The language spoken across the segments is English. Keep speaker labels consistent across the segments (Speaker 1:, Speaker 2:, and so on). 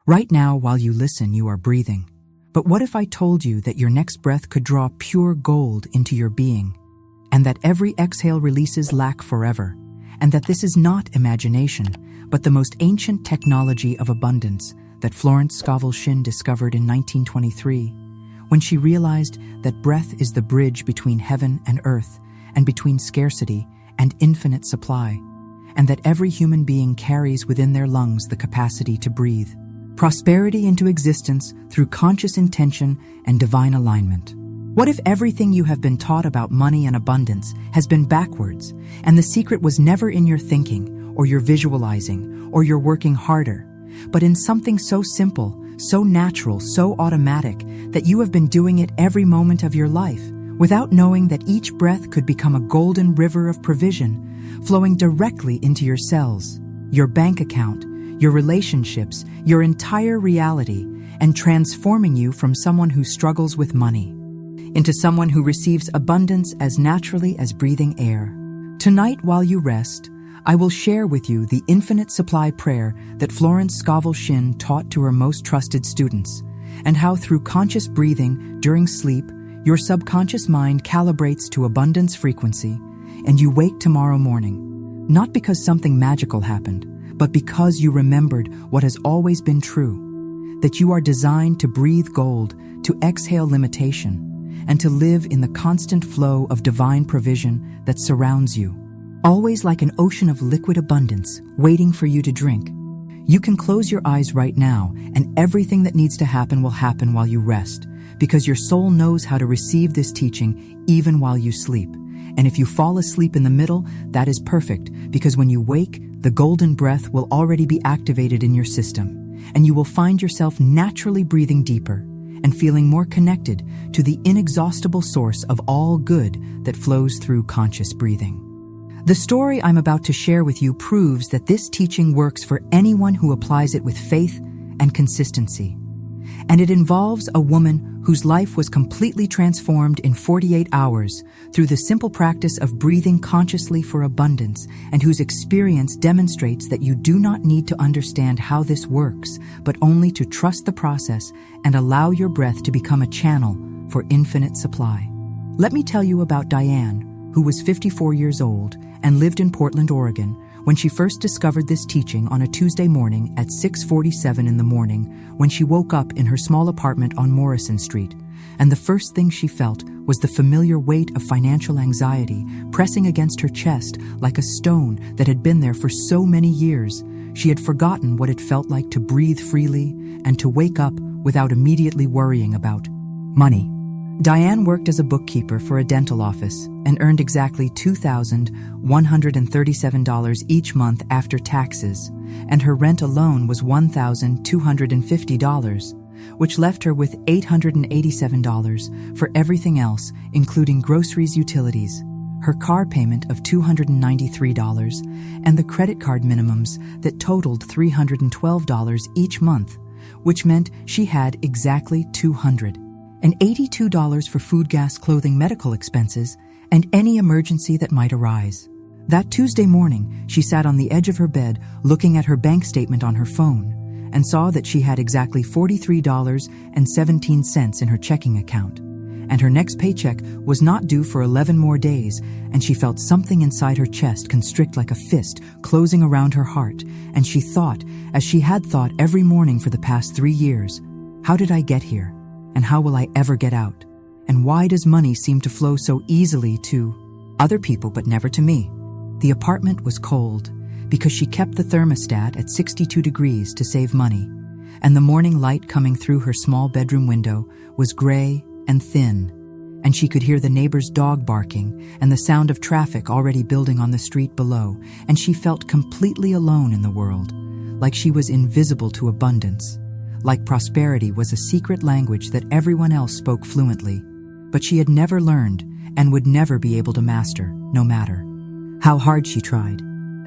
Speaker 1: Right now, while you listen, you are breathing. But what if I told you that your next breath could draw pure gold into your being, and that every exhale releases lack forever, and that this is not imagination, but the most ancient technology of abundance that Florence Scovel Shinn discovered in 1923, when she realized that breath is the bridge between heaven and earth, and between scarcity and infinite supply, and that every human being carries within their lungs the capacity to breathe prosperity into existence through conscious intention and divine alignment. What if everything you have been taught about money and abundance has been backwards, and the secret was never in your thinking, or your visualizing, or your working harder, but in something so simple, so natural, so automatic, that you have been doing it every moment of your life, without knowing that each breath could become a golden river of provision, flowing directly into your cells, your bank account, your relationships, your entire reality, and transforming you from someone who struggles with money into someone who receives abundance as naturally as breathing air. Tonight, while you rest, I will share with you the infinite supply prayer that Florence Scovel Shinn taught to her most trusted students, and how through conscious breathing during sleep, your subconscious mind calibrates to abundance frequency, and you wake tomorrow morning, not because something magical happened, but because you remembered what has always been true, that you are designed to breathe gold, to exhale limitation, and to live in the constant flow of divine provision that surrounds you, always like an ocean of liquid abundance waiting for you to drink. You can close your eyes right now, and everything that needs to happen will happen while you rest, because your soul knows how to receive this teaching even while you sleep. And if you fall asleep in the middle, that is perfect, because when you wake, the golden breath will already be activated in your system, and you will find yourself naturally breathing deeper and feeling more connected to the inexhaustible source of all good that flows through conscious breathing. The story I'm about to share with you proves that this teaching works for anyone who applies it with faith and consistency. And it involves a woman whose life was completely transformed in 48 hours through the simple practice of breathing consciously for abundance, and whose experience demonstrates that you do not need to understand how this works, but only to trust the process and allow your breath to become a channel for infinite supply. Let me tell you about Diane, who was 54 years old and lived in Portland, Oregon, when she first discovered this teaching on a Tuesday morning at 6:47 in the morning, when she woke up in her small apartment on Morrison Street, and the first thing she felt was the familiar weight of financial anxiety pressing against her chest like a stone that had been there for so many years. She had forgotten what it felt like to breathe freely and to wake up without immediately worrying about money. Diane worked as a bookkeeper for a dental office and earned exactly $2,137 each month after taxes, and her rent alone was $1,250, which left her with $887 for everything else, including groceries, utilities, her car payment of $293, and the credit card minimums that totaled $312 each month, which meant she had exactly $282 for food, gas, clothing, medical expenses, and any emergency that might arise. That Tuesday morning, she sat on the edge of her bed looking at her bank statement on her phone and saw that she had exactly $43.17 in her checking account. And her next paycheck was not due for 11 more days, and she felt something inside her chest constrict like a fist closing around her heart, and she thought, as she had thought every morning for the past 3 years, how did I get here? And how will I ever get out? And why does money seem to flow so easily to other people but never to me? The apartment was cold because she kept the thermostat at 62 degrees to save money, and the morning light coming through her small bedroom window was gray and thin, and she could hear the neighbor's dog barking and the sound of traffic already building on the street below, and she felt completely alone in the world, like she was invisible to abundance, like prosperity was a secret language that everyone else spoke fluently, but she had never learned and would never be able to master, no matter how hard she tried.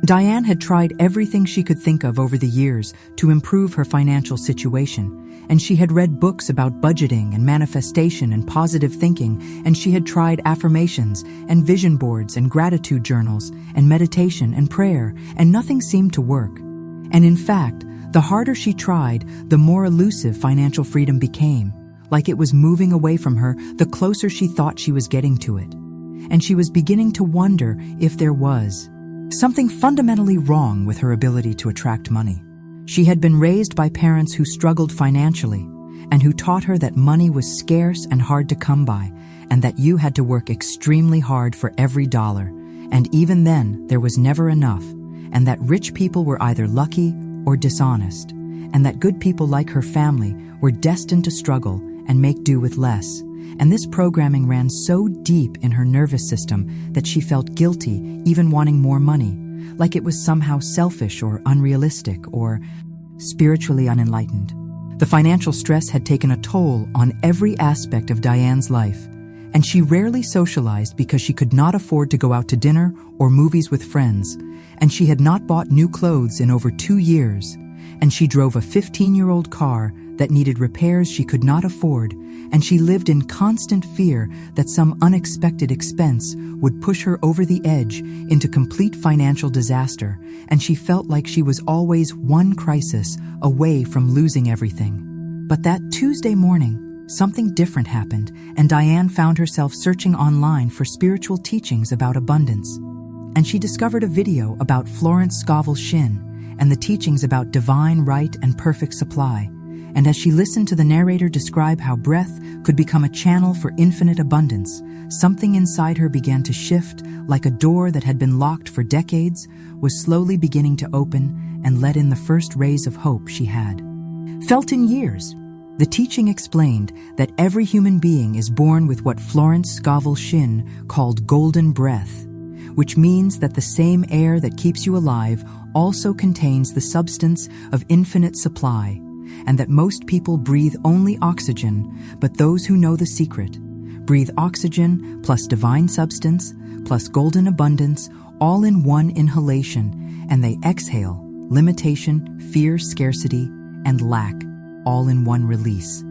Speaker 1: Diane had tried everything she could think of over the years to improve her financial situation, and she had read books about budgeting and manifestation and positive thinking, and she had tried affirmations and vision boards and gratitude journals and meditation and prayer, and nothing seemed to work. And in fact, The harder she tried, the more elusive financial freedom became, like it was moving away from her the closer she thought she was getting to it. And she was beginning to wonder if there was something fundamentally wrong with her ability to attract money. She had been raised by parents who struggled financially and who taught her that money was scarce and hard to come by, and that you had to work extremely hard for every dollar, and even then there was never enough, and that rich people were either lucky or dishonest, and that good people like her family were destined to struggle and make do with less. And this programming ran so deep in her nervous system that she felt guilty even wanting more money, like it was somehow selfish or unrealistic or spiritually unenlightened. The financial stress had taken a toll on every aspect of Diane's life, and she rarely socialized because she could not afford to go out to dinner or movies with friends, and she had not bought new clothes in over 2 years, and she drove a 15-year-old car that needed repairs she could not afford, and she lived in constant fear that some unexpected expense would push her over the edge into complete financial disaster, and she felt like she was always one crisis away from losing everything. But that Tuesday morning, something different happened, and Diane found herself searching online for spiritual teachings about abundance. And she discovered a video about Florence Scovel Shinn and the teachings about divine right and perfect supply. And as she listened to the narrator describe how breath could become a channel for infinite abundance, something inside her began to shift, like a door that had been locked for decades was slowly beginning to open and let in the first rays of hope she had felt in years. The teaching explained that every human being is born with what Florence Scovel Shinn called golden breath, which means that the same air that keeps you alive also contains the substance of infinite supply, and that most people breathe only oxygen, but those who know the secret breathe oxygen plus divine substance plus golden abundance all in one inhalation, and they exhale limitation, fear, scarcity, and lack all in one release.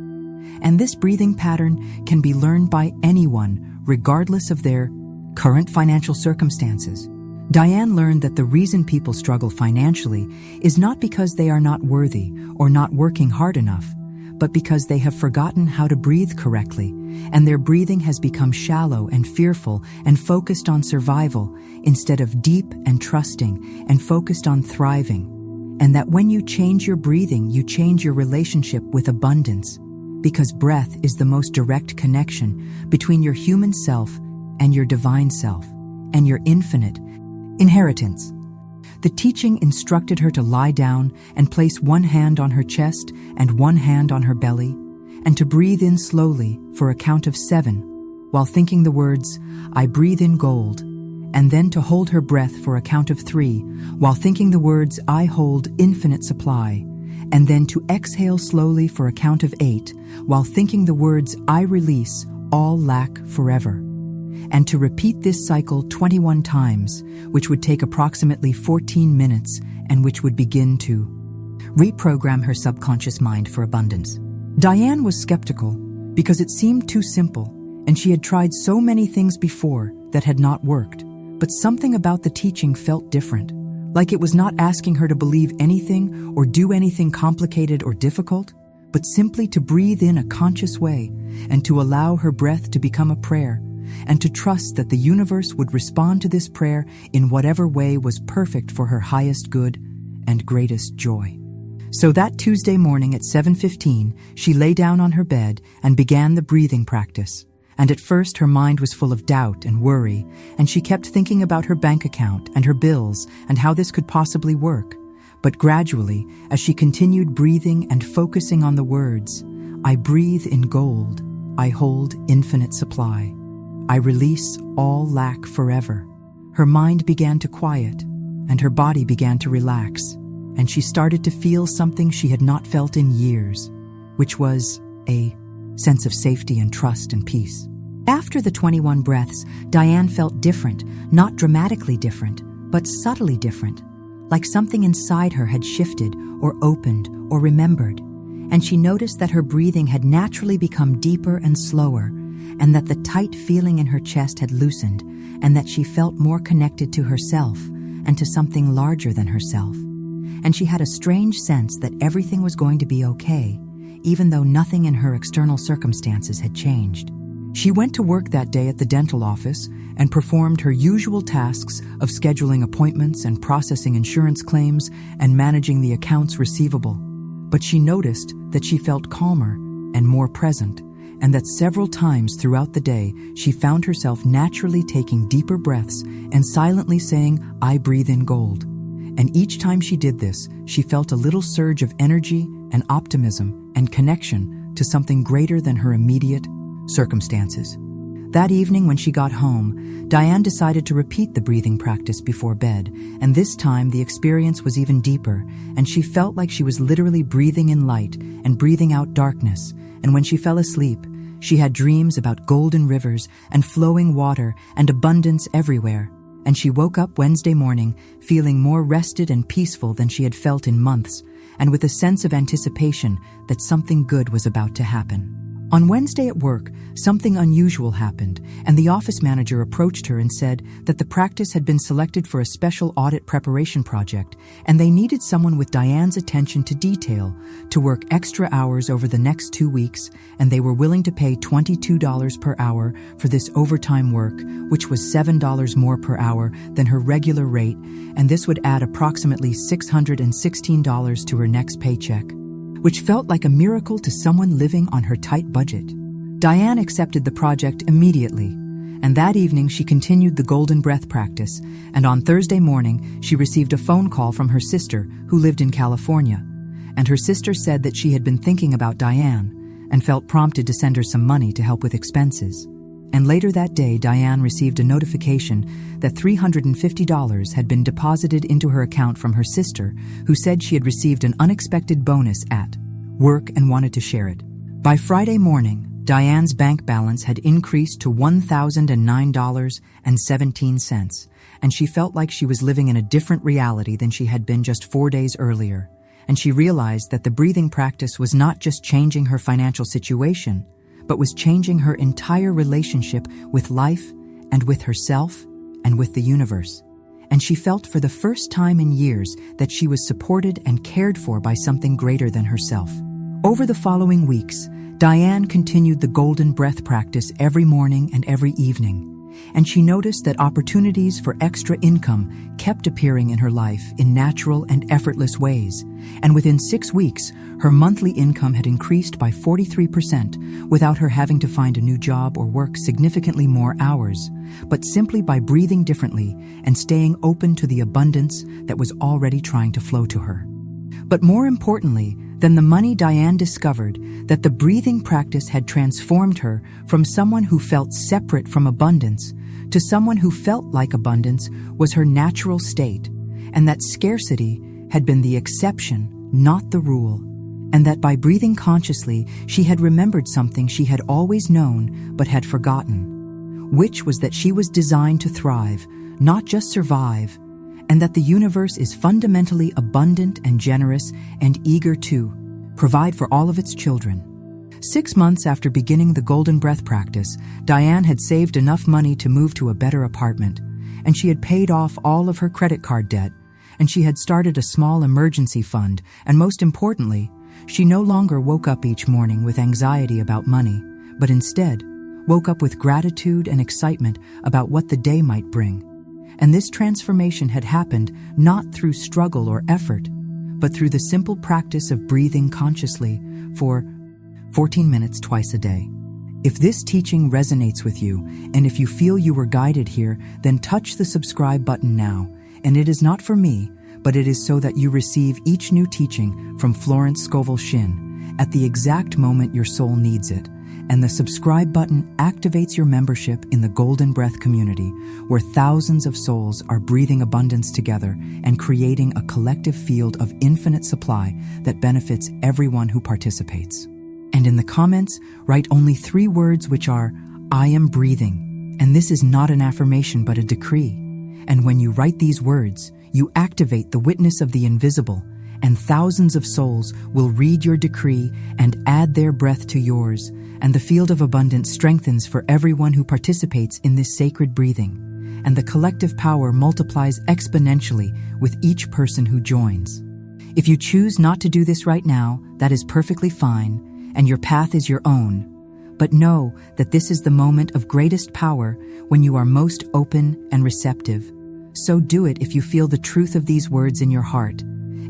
Speaker 1: And this breathing pattern can be learned by anyone, regardless of their current financial circumstances. Diane learned that the reason people struggle financially is not because they are not worthy or not working hard enough, but because they have forgotten how to breathe correctly, and their breathing has become shallow and fearful and focused on survival instead of deep and trusting and focused on thriving. And that when you change your breathing, you change your relationship with abundance, because breath is the most direct connection between your human self and your divine self and your infinite inheritance. The teaching instructed her to lie down and place one hand on her chest and one hand on her belly, and to breathe in slowly for a count of 7, while thinking the words, "I breathe in gold," and then to hold her breath for a count of 3, while thinking the words, "I hold infinite supply," and then to exhale slowly for a count of 8, while thinking the words, "I release all lack forever," and to repeat this cycle 21 times, which would take approximately 14 minutes and which would begin to reprogram her subconscious mind for abundance. Diane was skeptical because it seemed too simple, and she had tried so many things before that had not worked. But something about the teaching felt different, like it was not asking her to believe anything or do anything complicated or difficult, but simply to breathe in a conscious way and to allow her breath to become a prayer, and to trust that the universe would respond to this prayer in whatever way was perfect for her highest good and greatest joy. So that Tuesday morning at 7:15, she lay down on her bed and began the breathing practice. And at first her mind was full of doubt and worry, and she kept thinking about her bank account and her bills and how this could possibly work. But gradually, as she continued breathing and focusing on the words, "I breathe in gold, I hold infinite supply, I release all lack forever," her mind began to quiet, and her body began to relax, and she started to feel something she had not felt in years, which was a sense of safety and trust and peace. After the 21 breaths, Diane felt different, not dramatically different, but subtly different, like something inside her had shifted or opened or remembered, and she noticed that her breathing had naturally become deeper and slower, and that the tight feeling in her chest had loosened, and that she felt more connected to herself and to something larger than herself. and she had a strange sense that everything was going to be okay, even though nothing in her external circumstances had changed. She went to work that day at the dental office and performed her usual tasks of scheduling appointments and processing insurance claims and managing the accounts receivable. But she noticed that she felt calmer and more present, and that several times throughout the day she found herself naturally taking deeper breaths and silently saying, "I breathe in gold." And each time she did this, she felt a little surge of energy and optimism and connection to something greater than her immediate circumstances. That evening when she got home, Diane decided to repeat the breathing practice before bed, and this time the experience was even deeper, and she felt like she was literally breathing in light and breathing out darkness. And when she fell asleep, she had dreams about golden rivers and flowing water and abundance everywhere. And she woke up Wednesday morning feeling more rested and peaceful than she had felt in months, and with a sense of anticipation that something good was about to happen. On Wednesday at work, something unusual happened, and the office manager approached her and said that the practice had been selected for a special audit preparation project, and they needed someone with Diane's attention to detail to work extra hours over the next 2 weeks, and they were willing to pay $22 per hour for this overtime work, which was $7 more per hour than her regular rate, and this would add approximately $616 to her next paycheck, which felt like a miracle to someone living on her tight budget. Diane accepted the project immediately, and that evening she continued the golden breath practice, and on Thursday morning she received a phone call from her sister who lived in California, and her sister said that she had been thinking about Diane and felt prompted to send her some money to help with expenses. And later that day, Diane received a notification that $350 had been deposited into her account from her sister, who said she had received an unexpected bonus at work and wanted to share it. By Friday morning, Diane's bank balance had increased to $1,009.17, and she felt like she was living in a different reality than she had been just 4 days earlier. And she realized that the breathing practice was not just changing her financial situation, but was changing her entire relationship with life and with herself and with the universe. And she felt for the first time in years that she was supported and cared for by something greater than herself. Over the following weeks, Diane continued the golden breath practice every morning and every evening, and she noticed that opportunities for extra income kept appearing in her life in natural and effortless ways. And within 6 weeks, her monthly income had increased by 43% without her having to find a new job or work significantly more hours, but simply by breathing differently and staying open to the abundance that was already trying to flow to her. But more importantly than the money, Diane discovered that the breathing practice had transformed her from someone who felt separate from abundance to someone who felt like abundance was her natural state, and that scarcity had been the exception, not the rule, and that by breathing consciously, she had remembered something she had always known but had forgotten, which was that she was designed to thrive, not just survive, and that the universe is fundamentally abundant and generous and eager to provide for all of its children. 6 months after beginning the golden breath practice, Diane had saved enough money to move to a better apartment, and she had paid off all of her credit card debt, and she had started a small emergency fund, and most importantly, she no longer woke up each morning with anxiety about money, but instead woke up with gratitude and excitement about what the day might bring. And this transformation had happened not through struggle or effort, but through the simple practice of breathing consciously for 14 minutes twice a day. If this teaching resonates with you, and if you feel you were guided here, then touch the subscribe button now. And it is not for me, but it is so that you receive each new teaching from Florence Scovel Shinn at the exact moment your soul needs it. And the subscribe button activates your membership in the Golden Breath community, where thousands of souls are breathing abundance together and creating a collective field of infinite supply that benefits everyone who participates. And in the comments, write only 3 words, which are, "I am breathing." And this is not an affirmation but a decree. And when you write these words, you activate the witness of the invisible, and thousands of souls will read your decree and add their breath to yours, and the field of abundance strengthens for everyone who participates in this sacred breathing, and the collective power multiplies exponentially with each person who joins. If you choose not to do this right now, that is perfectly fine, and your path is your own. But know that this is the moment of greatest power when you are most open and receptive. So do it if you feel the truth of these words in your heart,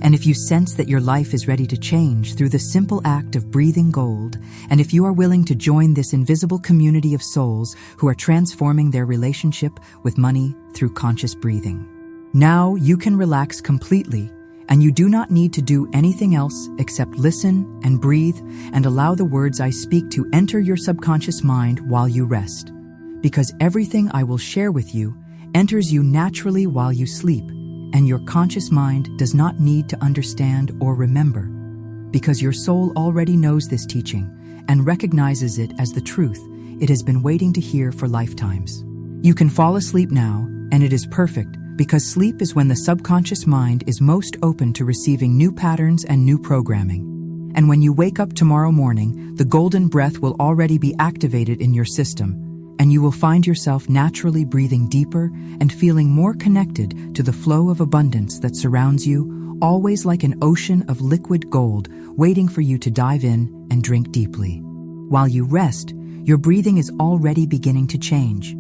Speaker 1: and if you sense that your life is ready to change through the simple act of breathing gold, and if you are willing to join this invisible community of souls who are transforming their relationship with money through conscious breathing. Now you can relax completely, and you do not need to do anything else except listen and breathe and allow the words I speak to enter your subconscious mind while you rest. Because everything I will share with you enters you naturally while you sleep, and your conscious mind does not need to understand or remember, because your soul already knows this teaching and recognizes it as the truth it has been waiting to hear for lifetimes. You can fall asleep now, and it is perfect, because sleep is when the subconscious mind is most open to receiving new patterns and new programming. And when you wake up tomorrow morning, the golden breath will already be activated in your system, and you will find yourself naturally breathing deeper and feeling more connected to the flow of abundance that surrounds you, always like an ocean of liquid gold waiting for you to dive in and drink deeply. While you rest, your breathing is already beginning to change.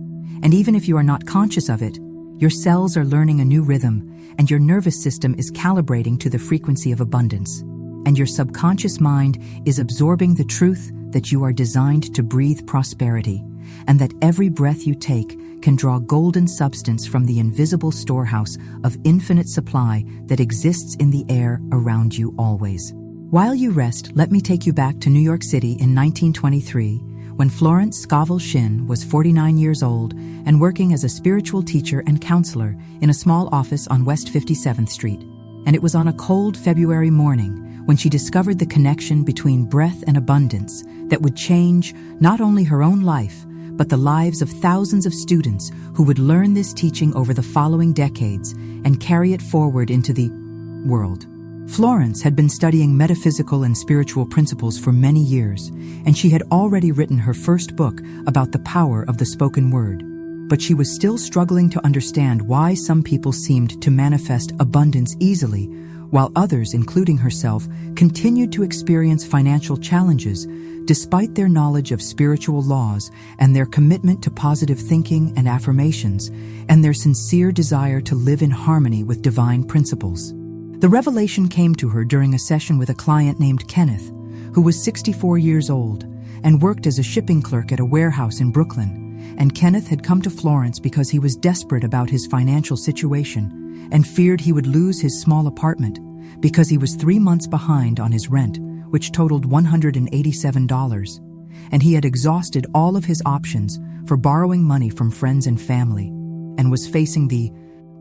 Speaker 1: And even if you are not conscious of it, your cells are learning a new rhythm, and your nervous system is calibrating to the frequency of abundance. And your subconscious mind is absorbing the truth that you are designed to breathe prosperity, and that every breath you take can draw golden substance from the invisible storehouse of infinite supply that exists in the air around you always. While you rest, let me take you back to New York City in 1923, when Florence Scovel Shinn was 49 years old and working as a spiritual teacher and counselor in a small office on West 57th Street. And it was on a cold February morning when she discovered the connection between breath and abundance that would change not only her own life, but the lives of thousands of students who would learn this teaching over the following decades and carry it forward into the world. Florence had been studying metaphysical and spiritual principles for many years, and she had already written her first book about the power of the spoken word. But she was still struggling to understand why some people seemed to manifest abundance easily, while others, including herself, continued to experience financial challenges despite their knowledge of spiritual laws and their commitment to positive thinking and affirmations, and their sincere desire to live in harmony with divine principles. The revelation came to her during a session with a client named Kenneth, who was 64 years old and worked as a shipping clerk at a warehouse in Brooklyn. And Kenneth had come to Florence because he was desperate about his financial situation and feared he would lose his small apartment because he was 3 months behind on his rent, which totaled $187. And he had exhausted all of his options for borrowing money from friends and family and was facing the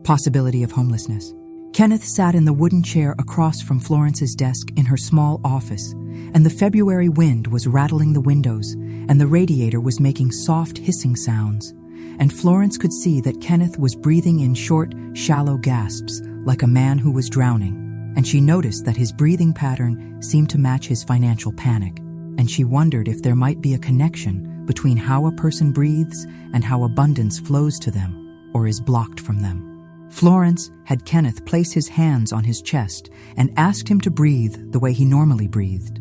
Speaker 1: possibility of homelessness. Kenneth sat in the wooden chair across from Florence's desk in her small office, and the February wind was rattling the windows, and the radiator was making soft hissing sounds. And Florence could see that Kenneth was breathing in short, shallow gasps, like a man who was drowning. And she noticed that his breathing pattern seemed to match his financial panic, and she wondered if there might be a connection between how a person breathes and how abundance flows to them, or is blocked from them. Florence had Kenneth place his hands on his chest and asked him to breathe the way he normally breathed.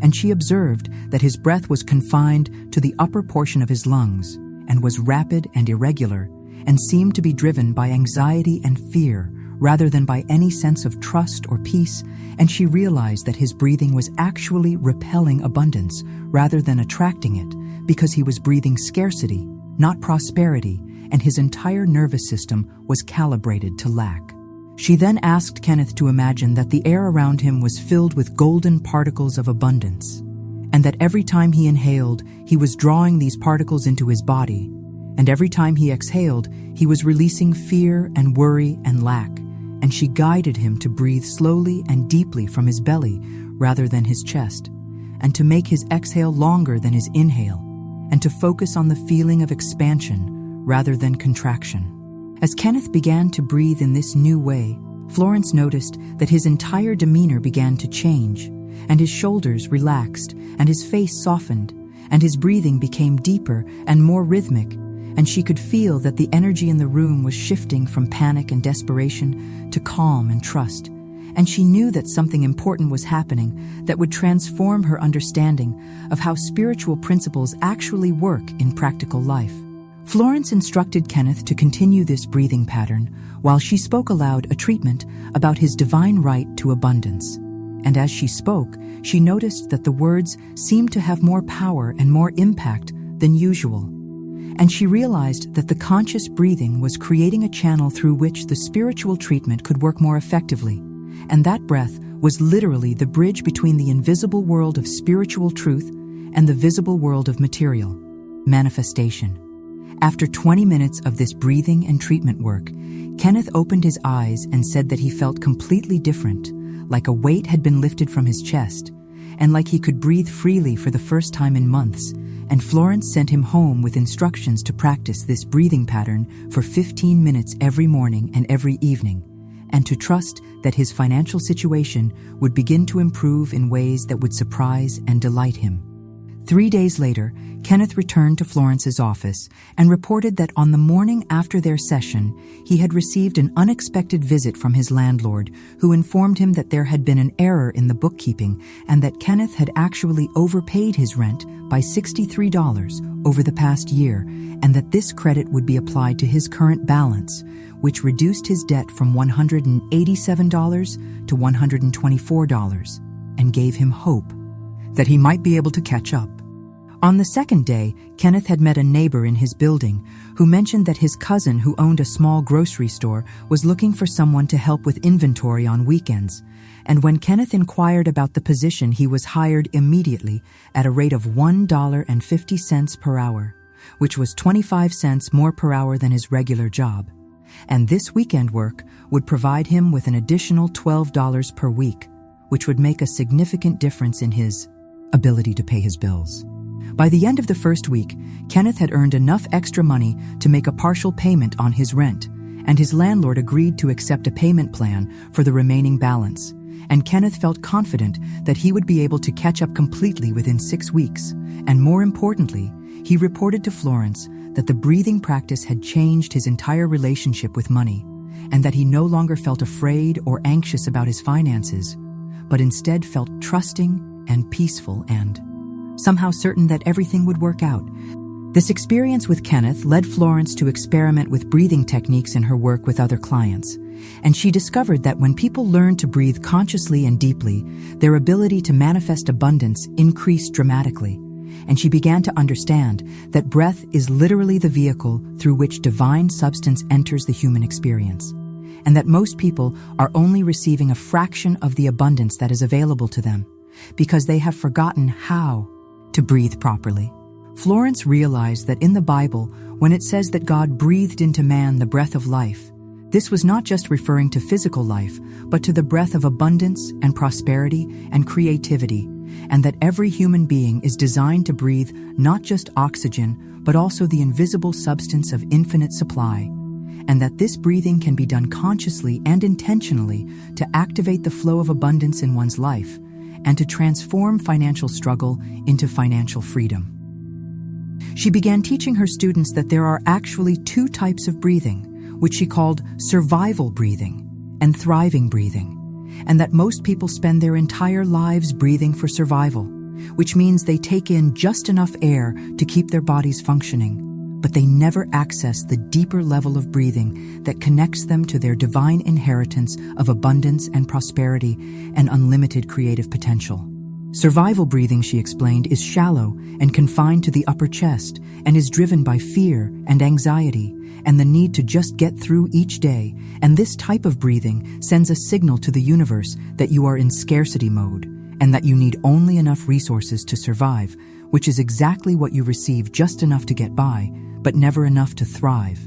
Speaker 1: And she observed that his breath was confined to the upper portion of his lungs and was rapid and irregular and seemed to be driven by anxiety and fear rather than by any sense of trust or peace, and she realized that his breathing was actually repelling abundance rather than attracting it because he was breathing scarcity, not prosperity, and his entire nervous system was calibrated to lack. She then asked Kenneth to imagine that the air around him was filled with golden particles of abundance, and that every time he inhaled, he was drawing these particles into his body, and every time he exhaled, he was releasing fear and worry and lack, and she guided him to breathe slowly and deeply from his belly rather than his chest, and to make his exhale longer than his inhale, and to focus on the feeling of expansion rather than contraction. As Kenneth began to breathe in this new way, Florence noticed that his entire demeanor began to change, and his shoulders relaxed, and his face softened, and his breathing became deeper and more rhythmic, and she could feel that the energy in the room was shifting from panic and desperation to calm and trust, and she knew that something important was happening that would transform her understanding of how spiritual principles actually work in practical life. Florence instructed Kenneth to continue this breathing pattern while she spoke aloud a treatment about his divine right to abundance. And as she spoke, she noticed that the words seemed to have more power and more impact than usual. And she realized that the conscious breathing was creating a channel through which the spiritual treatment could work more effectively. And that breath was literally the bridge between the invisible world of spiritual truth and the visible world of material manifestation. After 20 minutes of this breathing and treatment work, Kenneth opened his eyes and said that he felt completely different, like a weight had been lifted from his chest, and like he could breathe freely for the first time in months. And Florence sent him home with instructions to practice this breathing pattern for 15 minutes every morning and every evening, and to trust that his financial situation would begin to improve in ways that would surprise and delight him. 3 days later, Kenneth returned to Florence's office and reported that on the morning after their session, he had received an unexpected visit from his landlord, who informed him that there had been an error in the bookkeeping and that Kenneth had actually overpaid his rent by $63 over the past year, and that this credit would be applied to his current balance, which reduced his debt from $187 to $124, and gave him hope that he might be able to catch up. On the second day, Kenneth had met a neighbor in his building who mentioned that his cousin, who owned a small grocery store, was looking for someone to help with inventory on weekends. And when Kenneth inquired about the position, he was hired immediately at a rate of $1.50 per hour, which was 25 cents more per hour than his regular job. And this weekend work would provide him with an additional $12 per week, which would make a significant difference in his ability to pay his bills. By the end of the first week, Kenneth had earned enough extra money to make a partial payment on his rent, and his landlord agreed to accept a payment plan for the remaining balance. And Kenneth felt confident that he would be able to catch up completely within 6 weeks. And more importantly, he reported to Florence that the breathing practice had changed his entire relationship with money, and that he no longer felt afraid or anxious about his finances, but instead felt trusting and peaceful and somehow certain that everything would work out. This experience with Kenneth led Florence to experiment with breathing techniques in her work with other clients, and she discovered that when people learned to breathe consciously and deeply, their ability to manifest abundance increased dramatically. And she began to understand that breath is literally the vehicle through which divine substance enters the human experience, and that most people are only receiving a fraction of the abundance that is available to them because they have forgotten how to breathe properly. Florence realized that in the Bible, when it says that God breathed into man the breath of life, this was not just referring to physical life, but to the breath of abundance and prosperity and creativity, and that every human being is designed to breathe not just oxygen, but also the invisible substance of infinite supply, and that this breathing can be done consciously and intentionally to activate the flow of abundance in one's life, and to transform financial struggle into financial freedom. She began teaching her students that there are actually 2 types of breathing, which she called survival breathing and thriving breathing, and that most people spend their entire lives breathing for survival, which means they take in just enough air to keep their bodies functioning, but they never access the deeper level of breathing that connects them to their divine inheritance of abundance and prosperity and unlimited creative potential. Survival breathing, she explained, is shallow and confined to the upper chest and is driven by fear and anxiety and the need to just get through each day. And this type of breathing sends a signal to the universe that you are in scarcity mode and that you need only enough resources to survive, which is exactly what you receive, just enough to get by, but never enough to thrive.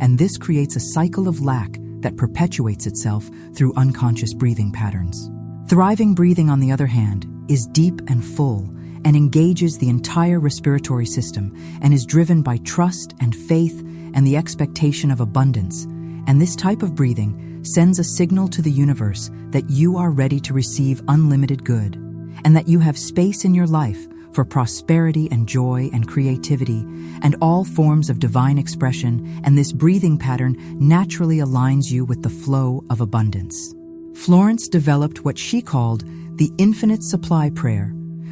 Speaker 1: And this creates a cycle of lack that perpetuates itself through unconscious breathing patterns. Thriving breathing, on the other hand, is deep and full and engages the entire respiratory system and is driven by trust and faith and the expectation of abundance. And this type of breathing sends a signal to the universe that you are ready to receive unlimited good and that you have space in your life for prosperity and joy and creativity and all forms of divine expression, and this breathing pattern naturally aligns you with the flow of abundance. Florence developed what she called the infinite supply prayer,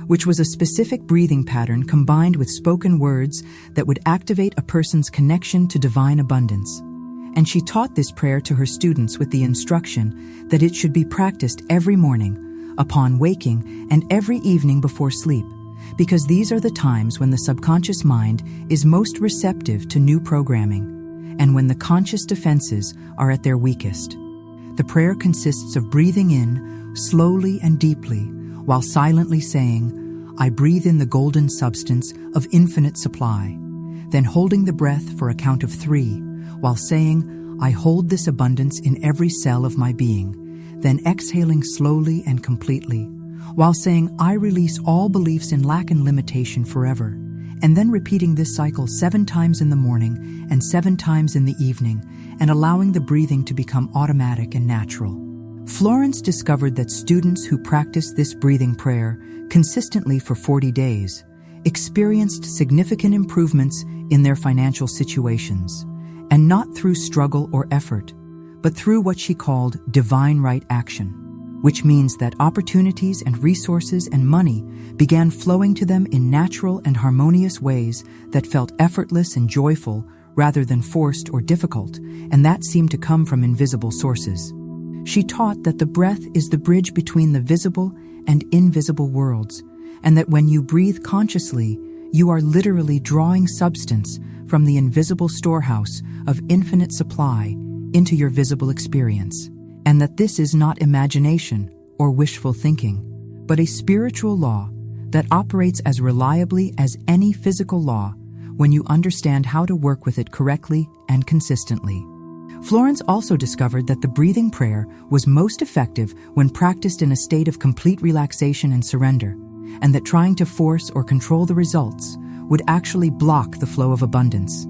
Speaker 1: which was a specific breathing pattern combined with spoken words that would activate a person's connection to divine abundance. And she taught this prayer to her students with the instruction that it should be practiced every morning, upon waking, and every evening before sleep, because these are the times when the subconscious mind is most receptive to new programming, and when the conscious defenses are at their weakest. The prayer consists of breathing in slowly and deeply, while silently saying, "I breathe in the golden substance of infinite supply," then holding the breath for a count of 3, while saying, "I hold this abundance in every cell of my being," then exhaling slowly and completely, while saying, "I release all beliefs in lack and limitation forever," and then repeating this cycle 7 times in the morning and 7 times in the evening, and allowing the breathing to become automatic and natural. Florence discovered that students who practiced this breathing prayer consistently for 40 days experienced significant improvements in their financial situations, and not through struggle or effort, but through what she called divine right action, which means that opportunities and resources and money began flowing to them in natural and harmonious ways that felt effortless and joyful rather than forced or difficult, and that seemed to come from invisible sources. She taught that the breath is the bridge between the visible and invisible worlds, and that when you breathe consciously, you are literally drawing substance from the invisible storehouse of infinite supply into your visible experience, and that this is not imagination or wishful thinking, but a spiritual law that operates as reliably as any physical law when you understand how to work with it correctly and consistently. Florence also discovered that the breathing prayer was most effective when practiced in a state of complete relaxation and surrender, and that trying to force or control the results would actually block the flow of abundance,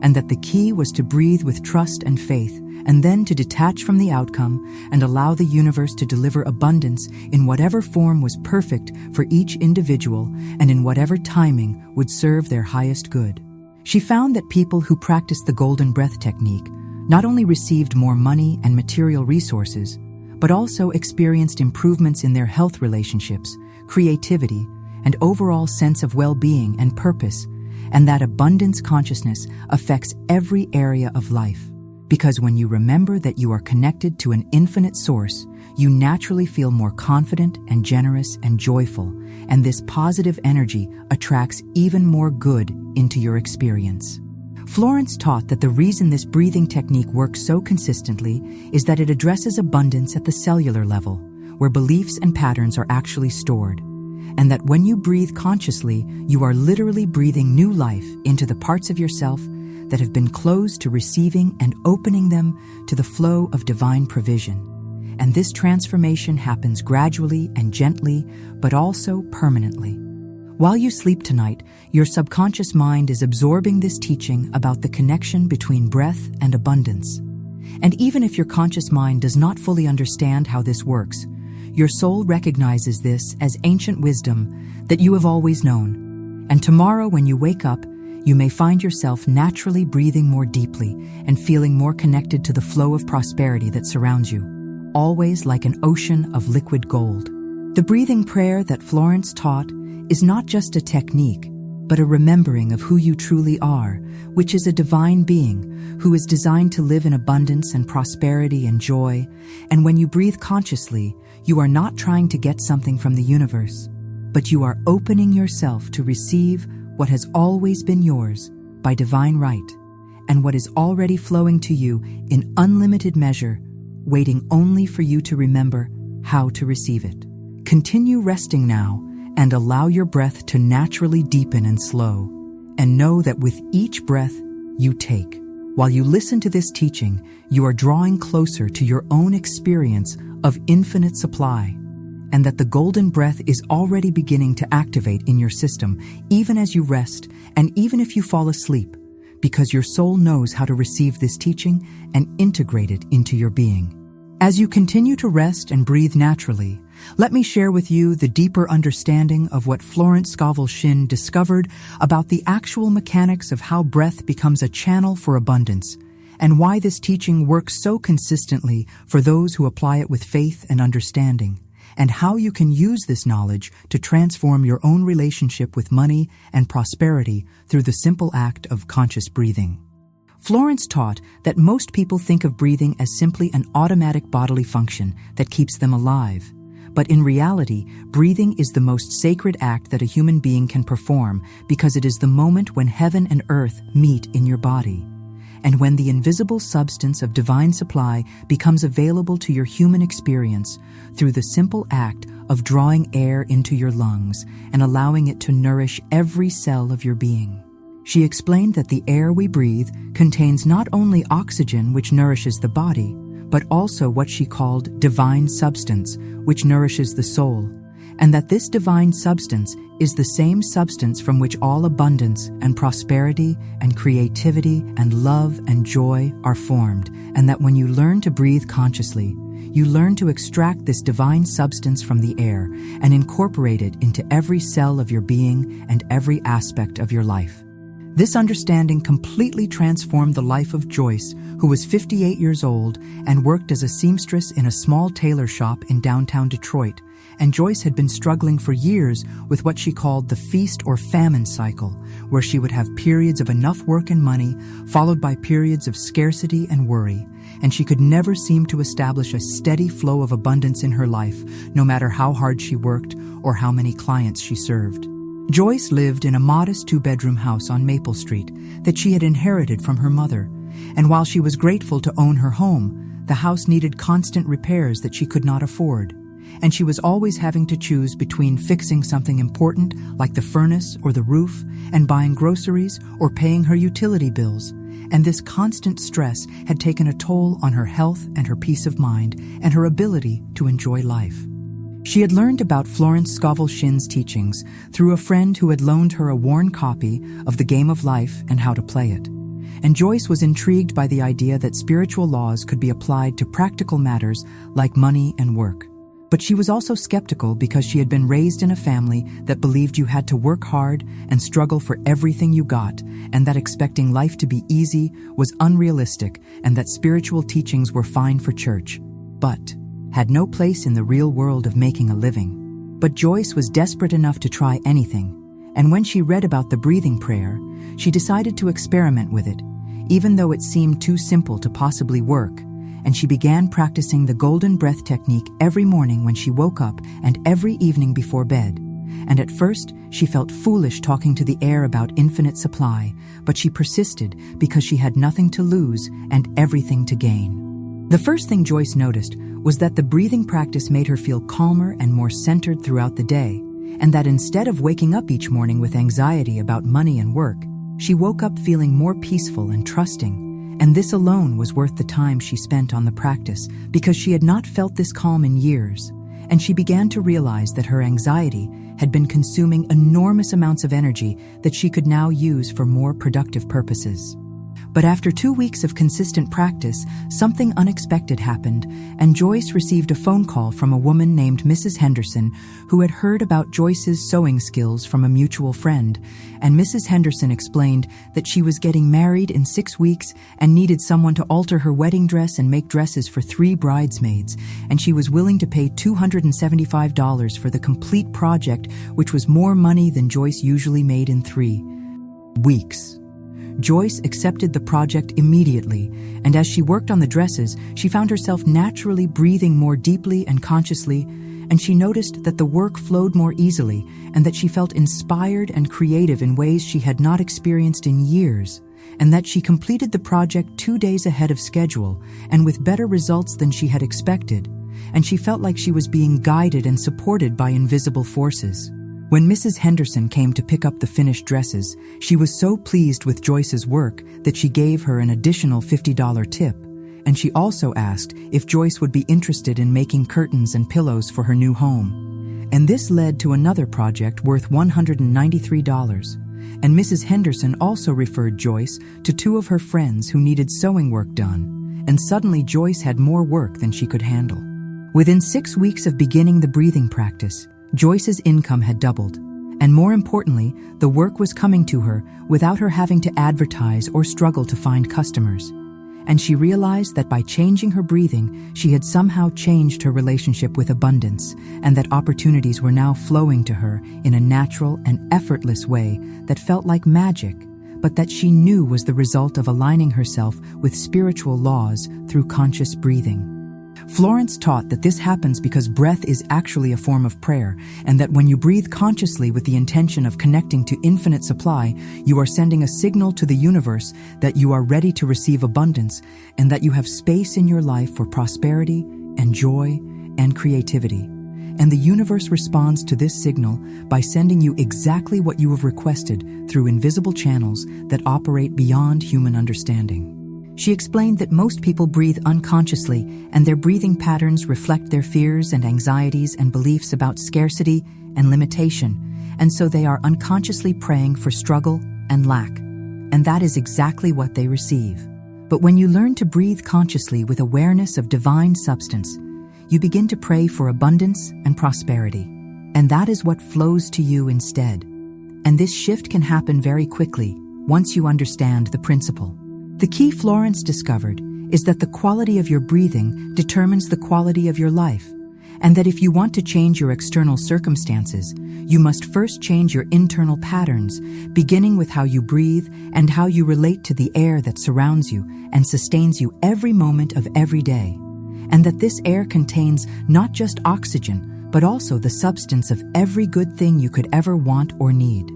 Speaker 1: and that the key was to breathe with trust and faith, and then to detach from the outcome and allow the universe to deliver abundance in whatever form was perfect for each individual and in whatever timing would serve their highest good. She found that people who practiced the golden breath technique not only received more money and material resources, but also experienced improvements in their health relationships, creativity, and overall sense of well-being and purpose, and that abundance consciousness affects every area of life. Because when you remember that you are connected to an infinite source, you naturally feel more confident and generous and joyful, and this positive energy attracts even more good into your experience. Florence taught that the reason this breathing technique works so consistently is that it addresses abundance at the cellular level, where beliefs and patterns are actually stored, and that when you breathe consciously, you are literally breathing new life into the parts of yourself that have been closed to receiving and opening them to the flow of divine provision. And this transformation happens gradually and gently, but also permanently. While you sleep tonight, your subconscious mind is absorbing this teaching about the connection between breath and abundance. And even if your conscious mind does not fully understand how this works, your soul recognizes this as ancient wisdom that you have always known. And tomorrow when you wake up, you may find yourself naturally breathing more deeply and feeling more connected to the flow of prosperity that surrounds you, always like an ocean of liquid gold. The breathing prayer that Florence taught is not just a technique, but a remembering of who you truly are, which is a divine being who is designed to live in abundance and prosperity and joy. And when you breathe consciously, you are not trying to get something from the universe, but you are opening yourself to receive what has always been yours by divine right, and what is already flowing to you in unlimited measure, waiting only for you to remember how to receive it. Continue resting now and allow your breath to naturally deepen and slow, and know that with each breath you take, while you listen to this teaching, you are drawing closer to your own experience of infinite supply, and that the golden breath is already beginning to activate in your system, even as you rest and even if you fall asleep, because your soul knows how to receive this teaching and integrate it into your being. As you continue to rest and breathe naturally, let me share with you the deeper understanding of what Florence Scovel Shinn discovered about the actual mechanics of how breath becomes a channel for abundance, and why this teaching works so consistently for those who apply it with faith and understanding, and how you can use this knowledge to transform your own relationship with money and prosperity through the simple act of conscious breathing. Florence taught that most people think of breathing as simply an automatic bodily function that keeps them alive. But in reality, breathing is the most sacred act that a human being can perform because it is the moment when heaven and earth meet in your body. And when the invisible substance of divine supply becomes available to your human experience through the simple act of drawing air into your lungs and allowing it to nourish every cell of your being. She explained that the air we breathe contains not only oxygen, which nourishes the body, but also what she called divine substance, which nourishes the soul, and that this divine substance is the same substance from which all abundance and prosperity and creativity and love and joy are formed, and that when you learn to breathe consciously, you learn to extract this divine substance from the air and incorporate it into every cell of your being and every aspect of your life. This understanding completely transformed the life of Joyce, who was 58 years old and worked as a seamstress in a small tailor shop in downtown Detroit. And Joyce had been struggling for years with what she called the feast or famine cycle, where she would have periods of enough work and money, followed by periods of scarcity and worry, and she could never seem to establish a steady flow of abundance in her life, no matter how hard she worked or how many clients she served. Joyce lived in a modest two-bedroom house on Maple Street that she had inherited from her mother, and while she was grateful to own her home, the house needed constant repairs that she could not afford, and she was always having to choose between fixing something important like the furnace or the roof and buying groceries or paying her utility bills, and this constant stress had taken a toll on her health and her peace of mind and her ability to enjoy life. She had learned about Florence Scovel Shinn's teachings through a friend who had loaned her a worn copy of The Game of Life and How to Play It. And Joyce was intrigued by the idea that spiritual laws could be applied to practical matters like money and work. But she was also skeptical because she had been raised in a family that believed you had to work hard and struggle for everything you got, and that expecting life to be easy was unrealistic, and that spiritual teachings were fine for church, but had no place in the real world of making a living. But Joyce was desperate enough to try anything, and when she read about the breathing prayer, she decided to experiment with it, even though it seemed too simple to possibly work, and she began practicing the golden breath technique every morning when she woke up and every evening before bed. And at first, she felt foolish talking to the air about infinite supply, but she persisted because she had nothing to lose and everything to gain. The first thing Joyce noticed was that the breathing practice made her feel calmer and more centered throughout the day, and that instead of waking up each morning with anxiety about money and work, she woke up feeling more peaceful and trusting, and this alone was worth the time she spent on the practice because she had not felt this calm in years, and she began to realize that her anxiety had been consuming enormous amounts of energy that she could now use for more productive purposes. But after 2 weeks of consistent practice, something unexpected happened, and Joyce received a phone call from a woman named Mrs. Henderson who had heard about Joyce's sewing skills from a mutual friend, and Mrs. Henderson explained that she was getting married in 6 weeks and needed someone to alter her wedding dress and make dresses for 3 bridesmaids, and she was willing to pay $275 for the complete project, which was more money than Joyce usually made in 3 weeks. Joyce accepted the project immediately, and as she worked on the dresses, she found herself naturally breathing more deeply and consciously, and she noticed that the work flowed more easily and that she felt inspired and creative in ways she had not experienced in years, and that she completed the project 2 days ahead of schedule and with better results than she had expected, and she felt like she was being guided and supported by invisible forces. When Mrs. Henderson came to pick up the finished dresses, she was so pleased with Joyce's work that she gave her an additional $50 tip, and she also asked if Joyce would be interested in making curtains and pillows for her new home. And this led to another project worth $193, and Mrs. Henderson also referred Joyce to 2 of her friends who needed sewing work done, and suddenly Joyce had more work than she could handle. Within 6 weeks of beginning the breathing practice, Joyce's income had doubled, and more importantly, the work was coming to her without her having to advertise or struggle to find customers. and she realized that by changing her breathing, she had somehow changed her relationship with abundance, and that opportunities were now flowing to her in a natural and effortless way that felt like magic, but that she knew was the result of aligning herself with spiritual laws through conscious breathing. Florence taught that this happens because breath is actually a form of prayer, and that when you breathe consciously with the intention of connecting to infinite supply, you are sending a signal to the universe that you are ready to receive abundance and that you have space in your life for prosperity and joy and creativity. And the universe responds to this signal by sending you exactly what you have requested through invisible channels that operate beyond human understanding. She explained that most people breathe unconsciously, and their breathing patterns reflect their fears and anxieties and beliefs about scarcity and limitation, and so they are unconsciously praying for struggle and lack. And that is exactly what they receive. But when you learn to breathe consciously with awareness of divine substance, you begin to pray for abundance and prosperity. And that is what flows to you instead. And this shift can happen very quickly once you understand the principle. The key Florence discovered is that the quality of your breathing determines the quality of your life, and that if you want to change your external circumstances, you must first change your internal patterns, beginning with how you breathe and how you relate to the air that surrounds you and sustains you every moment of every day, and that this air contains not just oxygen, but also the substance of every good thing you could ever want or need.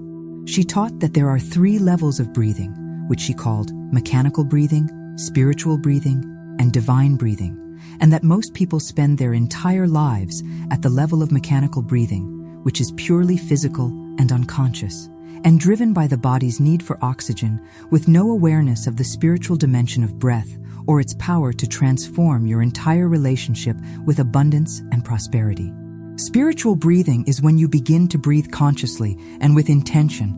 Speaker 1: She taught that there are 3 levels of breathing, which she called mechanical breathing, spiritual breathing, and divine breathing, and that most people spend their entire lives at the level of mechanical breathing, which is purely physical and unconscious, and driven by the body's need for oxygen, with no awareness of the spiritual dimension of breath or its power to transform your entire relationship with abundance and prosperity. Spiritual breathing is when you begin to breathe consciously and with intention,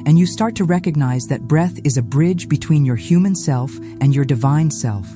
Speaker 1: and you start to recognize that breath is a bridge between your human self and your divine self,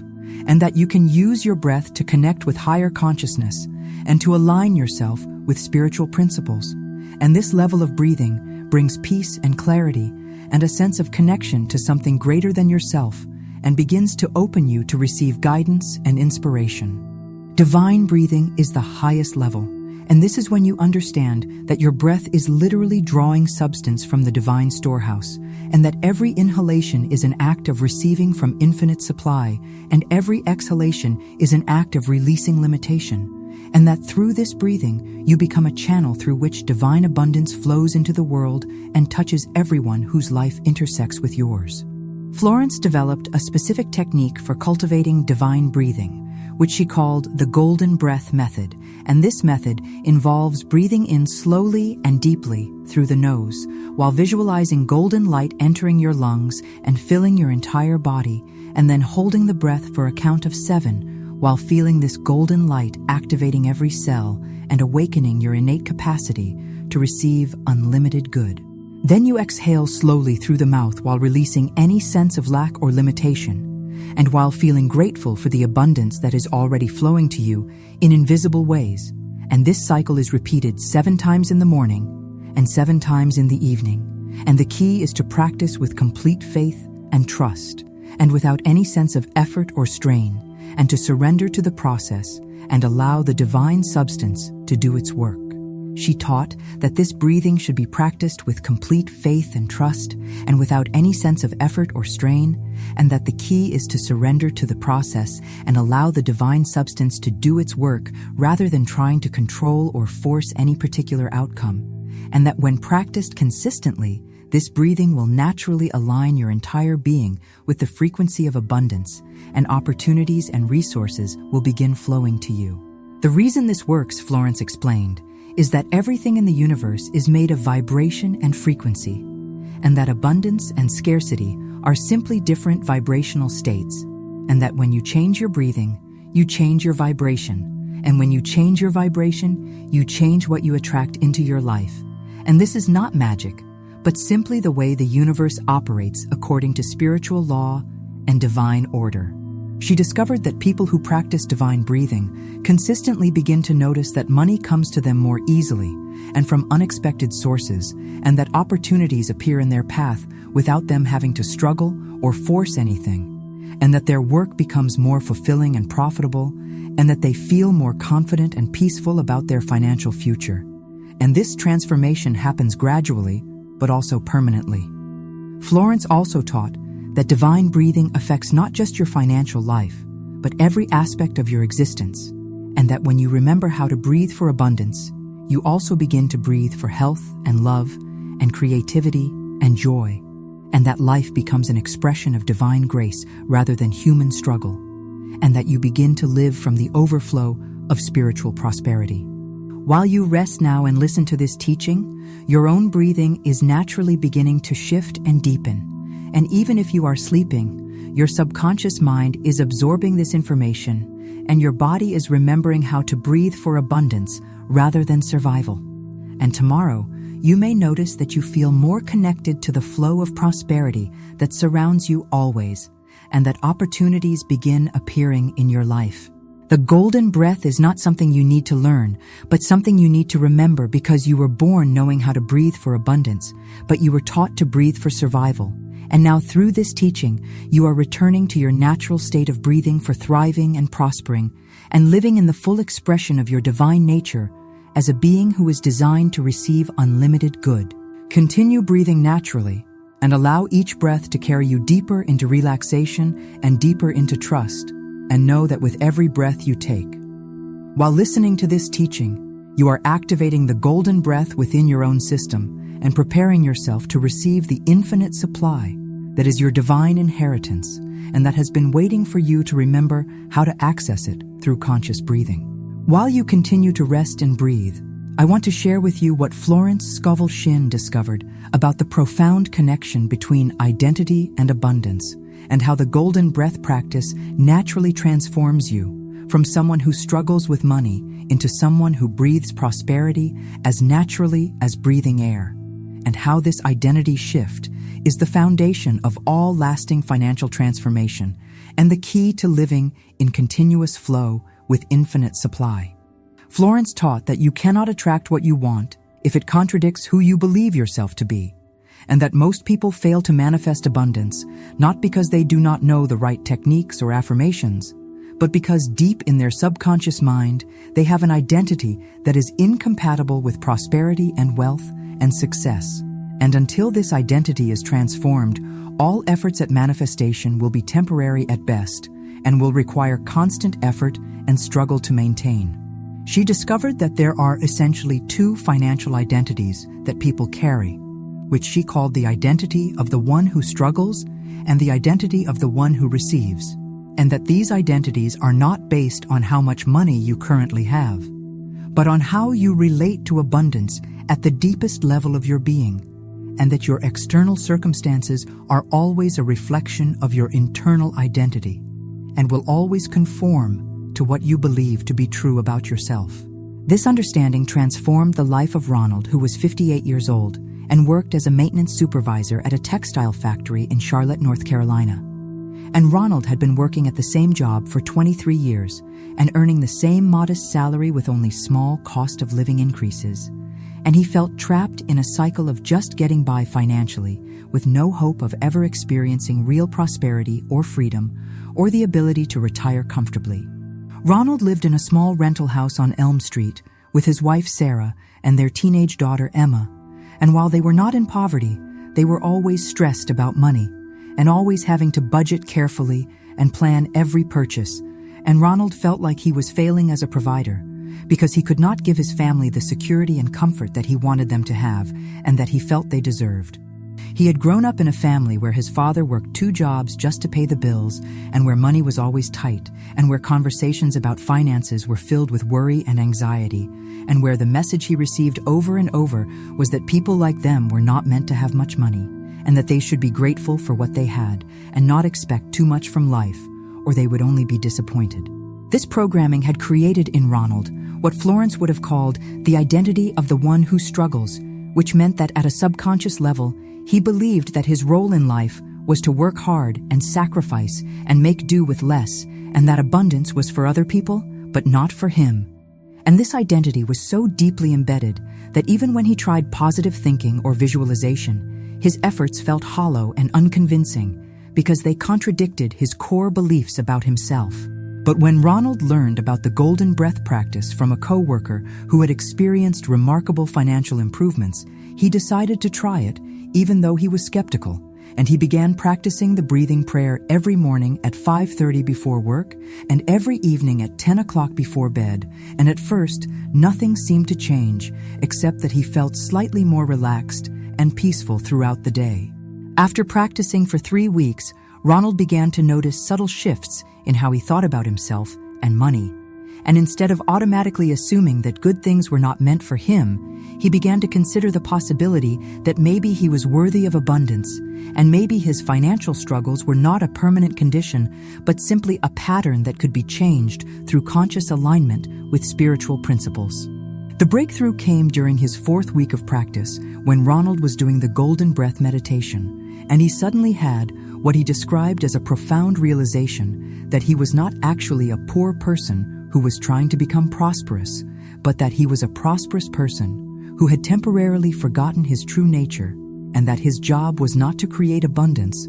Speaker 1: and that you can use your breath to connect with higher consciousness and to align yourself with spiritual principles. And this level of breathing brings peace and clarity and a sense of connection to something greater than yourself, and begins to open you to receive guidance and inspiration. Divine breathing is the highest level, and this is when you understand that your breath is literally drawing substance from the divine storehouse, and that every inhalation is an act of receiving from infinite supply, and every exhalation is an act of releasing limitation, and that through this breathing, you become a channel through which divine abundance flows into the world and touches everyone whose life intersects with yours. Florence developed a specific technique for cultivating divine breathing, which she called the golden breath method, and this method involves breathing in slowly and deeply through the nose, while visualizing golden light entering your lungs and filling your entire body, and then holding the breath for a count of 7, while feeling this golden light activating every cell and awakening your innate capacity to receive unlimited good. Then you exhale slowly through the mouth while releasing any sense of lack or limitation, and while feeling grateful for the abundance that is already flowing to you in invisible ways. And this cycle is repeated 7 times in the morning and 7 times in the evening. And the key is to practice with complete faith and trust, and without any sense of effort or strain, and to surrender to the process and allow the divine substance to do its work. She taught that this breathing should be practiced with complete faith and trust, and without any sense of effort or strain, and that the key is to surrender to the process and allow the divine substance to do its work rather than trying to control or force any particular outcome, and that when practiced consistently, this breathing will naturally align your entire being with the frequency of abundance, and opportunities and resources will begin flowing to you. The reason this works, Florence explained, is that everything in the universe is made of vibration and frequency, and that abundance and scarcity are simply different vibrational states, and that when you change your breathing, you change your vibration, and when you change your vibration, you change what you attract into your life. And this is not magic, but simply the way the universe operates according to spiritual law and divine order. She discovered that people who practice divine breathing consistently begin to notice that money comes to them more easily and from unexpected sources, and that opportunities appear in their path without them having to struggle or force anything, and that their work becomes more fulfilling and profitable, and that they feel more confident and peaceful about their financial future. And this transformation happens gradually, but also permanently. Florence also taught that divine breathing affects not just your financial life, but every aspect of your existence, and that when you remember how to breathe for abundance, you also begin to breathe for health and love and creativity and joy, and that life becomes an expression of divine grace rather than human struggle, and that you begin to live from the overflow of spiritual prosperity. While you rest now and listen to this teaching, your own breathing is naturally beginning to shift and deepen, and even if you are sleeping, your subconscious mind is absorbing this information, and your body is remembering how to breathe for abundance rather than survival. And tomorrow, you may notice that you feel more connected to the flow of prosperity that surrounds you always, and that opportunities begin appearing in your life. The golden breath is not something you need to learn, but something you need to remember because you were born knowing how to breathe for abundance, but you were taught to breathe for survival. And now through this teaching, you are returning to your natural state of breathing for thriving and prospering, and living in the full expression of your divine nature as a being who is designed to receive unlimited good. Continue breathing naturally, and allow each breath to carry you deeper into relaxation and deeper into trust, and know that with every breath you take. While listening to this teaching, you are activating the golden breath within your own system and preparing yourself to receive the infinite supply that is your divine inheritance and that has been waiting for you to remember how to access it through conscious breathing. While you continue to rest and breathe, I want to share with you what Florence Scovel Shinn discovered about the profound connection between identity and abundance, and how the golden breath practice naturally transforms you from someone who struggles with money into someone who breathes prosperity as naturally as breathing air, and how this identity shift is the foundation of all lasting financial transformation and the key to living in continuous flow with infinite supply. Florence taught that you cannot attract what you want if it contradicts who you believe yourself to be, and that most people fail to manifest abundance not because they do not know the right techniques or affirmations, but because deep in their subconscious mind they have an identity that is incompatible with prosperity and wealth and success. And until this identity is transformed, all efforts at manifestation will be temporary at best and will require constant effort and struggle to maintain. She discovered that there are essentially two financial identities that people carry, which she called the identity of the one who struggles and the identity of the one who receives, and that these identities are not based on how much money you currently have, but on how you relate to abundance at the deepest level of your being, and that your external circumstances are always a reflection of your internal identity and will always conform to what you believe to be true about yourself. This understanding transformed the life of Ronald, who was 58 years old and worked as a maintenance supervisor at a textile factory in Charlotte, North Carolina. And Ronald had been working at the same job for 23 years and earning the same modest salary with only small cost of living increases. And he felt trapped in a cycle of just getting by financially, with no hope of ever experiencing real prosperity or freedom, or the ability to retire comfortably. Ronald lived in a small rental house on Elm Street with his wife Sarah and their teenage daughter Emma, and while they were not in poverty, they were always stressed about money, and always having to budget carefully and plan every purchase, and Ronald felt like he was failing as a provider, because he could not give his family the security and comfort that he wanted them to have and that he felt they deserved. He had grown up in a family where his father worked 2 jobs just to pay the bills, and where money was always tight, and where conversations about finances were filled with worry and anxiety, and where the message he received over and over was that people like them were not meant to have much money, and that they should be grateful for what they had and not expect too much from life, or they would only be disappointed. This programming had created in Ronald what Florence would have called the identity of the one who struggles, which meant that at a subconscious level, he believed that his role in life was to work hard and sacrifice and make do with less, and that abundance was for other people, but not for him. And this identity was so deeply embedded that even when he tried positive thinking or visualization, his efforts felt hollow and unconvincing, because they contradicted his core beliefs about himself. But when Ronald learned about the golden breath practice from a coworker who had experienced remarkable financial improvements, he decided to try it, even though he was skeptical, and he began practicing the breathing prayer every morning at 5:30 before work and every evening at 10 o'clock before bed, and at first, nothing seemed to change except that he felt slightly more relaxed and peaceful throughout the day. After practicing for 3 weeks, Ronald began to notice subtle shifts in how he thought about himself and money. And instead of automatically assuming that good things were not meant for him, he began to consider the possibility that maybe he was worthy of abundance, and maybe his financial struggles were not a permanent condition, but simply a pattern that could be changed through conscious alignment with spiritual principles. The breakthrough came during his 4th week of practice, when Ronald was doing the golden breath meditation, and he suddenly had what he described as a profound realization that he was not actually a poor person who was trying to become prosperous, but that he was a prosperous person who had temporarily forgotten his true nature, and that his job was not to create abundance,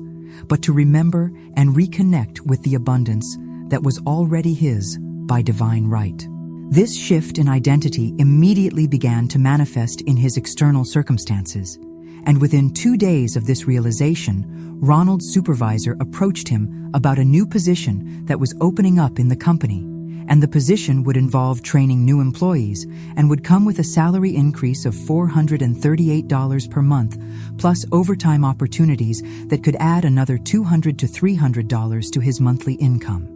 Speaker 1: but to remember and reconnect with the abundance that was already his by divine right. This shift in identity immediately began to manifest in his external circumstances, and within 2 days of this realization, Ronald's supervisor approached him about a new position that was opening up in the company, and the position would involve training new employees and would come with a salary increase of $438 per month, plus overtime opportunities that could add another $200 to $300 to his monthly income.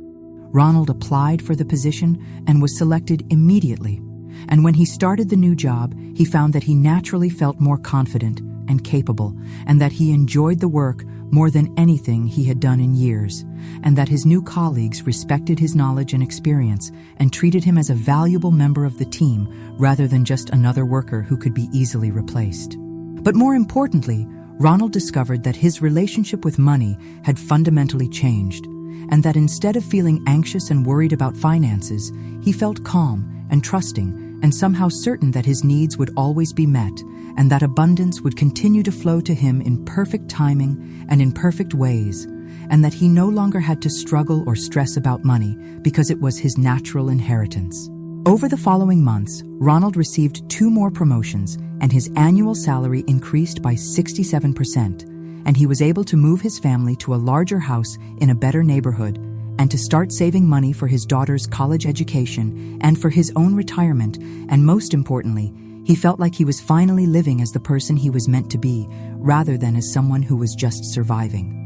Speaker 1: Ronald applied for the position and was selected immediately. And when he started the new job, he found that he naturally felt more confident and capable, and that he enjoyed the work more than anything he had done in years, and that his new colleagues respected his knowledge and experience and treated him as a valuable member of the team rather than just another worker who could be easily replaced. But more importantly, Ronald discovered that his relationship with money had fundamentally changed, and that instead of feeling anxious and worried about finances, he felt calm and trusting and somehow certain that his needs would always be met, and that abundance would continue to flow to him in perfect timing and in perfect ways, and that he no longer had to struggle or stress about money because it was his natural inheritance. Over the following months, Ronald received 2 more promotions, and his annual salary increased by 67%, and he was able to move his family to a larger house in a better neighborhood, and to start saving money for his daughter's college education and for his own retirement, and most importantly, he felt like he was finally living as the person he was meant to be, rather than as someone who was just surviving.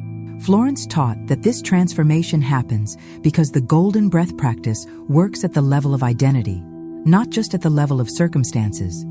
Speaker 1: Florence taught that this transformation happens because the golden breath practice works at the level of identity, not just at the level of circumstances,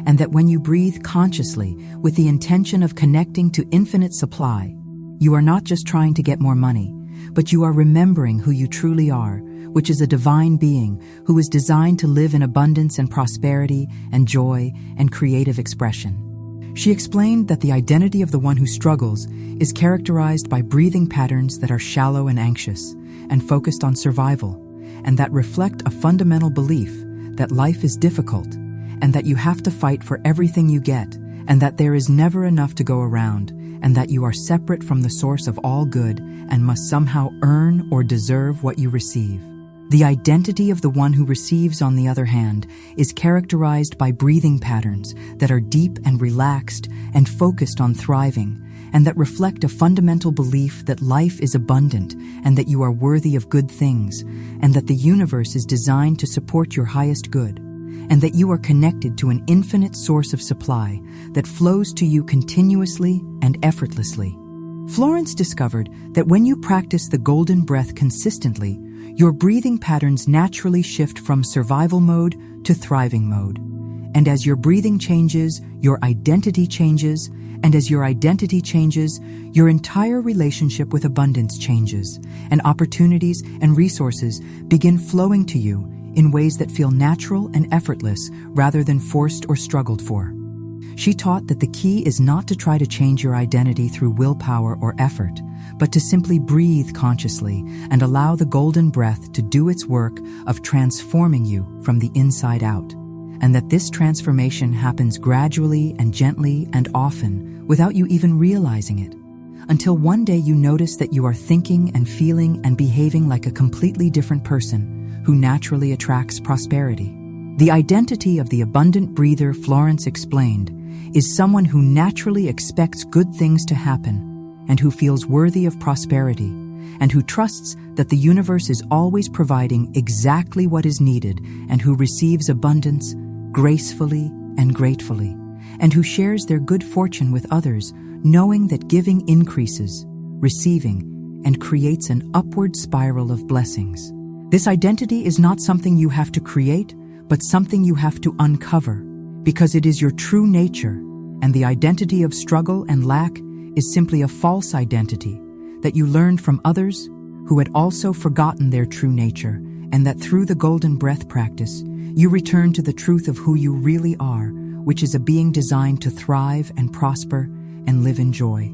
Speaker 1: and that when you breathe consciously with the intention of connecting to infinite supply, you are not just trying to get more money, but you are remembering who you truly are, which is a divine being who is designed to live in abundance and prosperity and joy and creative expression. She explained that the identity of the one who struggles is characterized by breathing patterns that are shallow and anxious and focused on survival, and that reflect a fundamental belief that life is difficult and that you have to fight for everything you get, and that there is never enough to go around, and that you are separate from the source of all good and must somehow earn or deserve what you receive. The identity of the one who receives, on the other hand, is characterized by breathing patterns that are deep and relaxed and focused on thriving, and that reflect a fundamental belief that life is abundant and that you are worthy of good things, and that the universe is designed to support your highest good, and that you are connected to an infinite source of supply that flows to you continuously and effortlessly. Florence discovered that when you practice the golden breath consistently, your breathing patterns naturally shift from survival mode to thriving mode. And as your breathing changes, your identity changes, and as your identity changes, your entire relationship with abundance changes, and opportunities and resources begin flowing to you in ways that feel natural and effortless rather than forced or struggled for. She taught that the key is not to try to change your identity through willpower or effort, but to simply breathe consciously and allow the golden breath to do its work of transforming you from the inside out, and that this transformation happens gradually and gently and often without you even realizing it, until one day you notice that you are thinking and feeling and behaving like a completely different person who naturally attracts prosperity. The identity of the abundant breather, Florence explained, is someone who naturally expects good things to happen and who feels worthy of prosperity and who trusts that the universe is always providing exactly what is needed and who receives abundance gracefully and gratefully, and who shares their good fortune with others, knowing that giving increases, receiving, and creates an upward spiral of blessings. This identity is not something you have to create, but something you have to uncover, because it is your true nature, and the identity of struggle and lack is simply a false identity that you learned from others who had also forgotten their true nature, and that through the golden breath practice, you return to the truth of who you really are, which is a being designed to thrive and prosper and live in joy.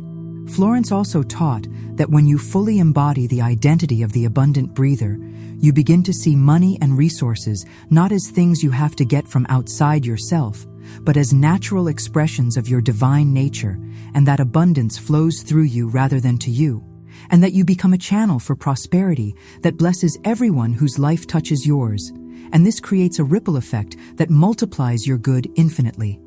Speaker 1: Florence also taught that when you fully embody the identity of the abundant breather, you begin to see money and resources not as things you have to get from outside yourself, but as natural expressions of your divine nature, and that abundance flows through you rather than to you, and that you become a channel for prosperity that blesses everyone whose life touches yours, and this creates a ripple effect that multiplies your good infinitely.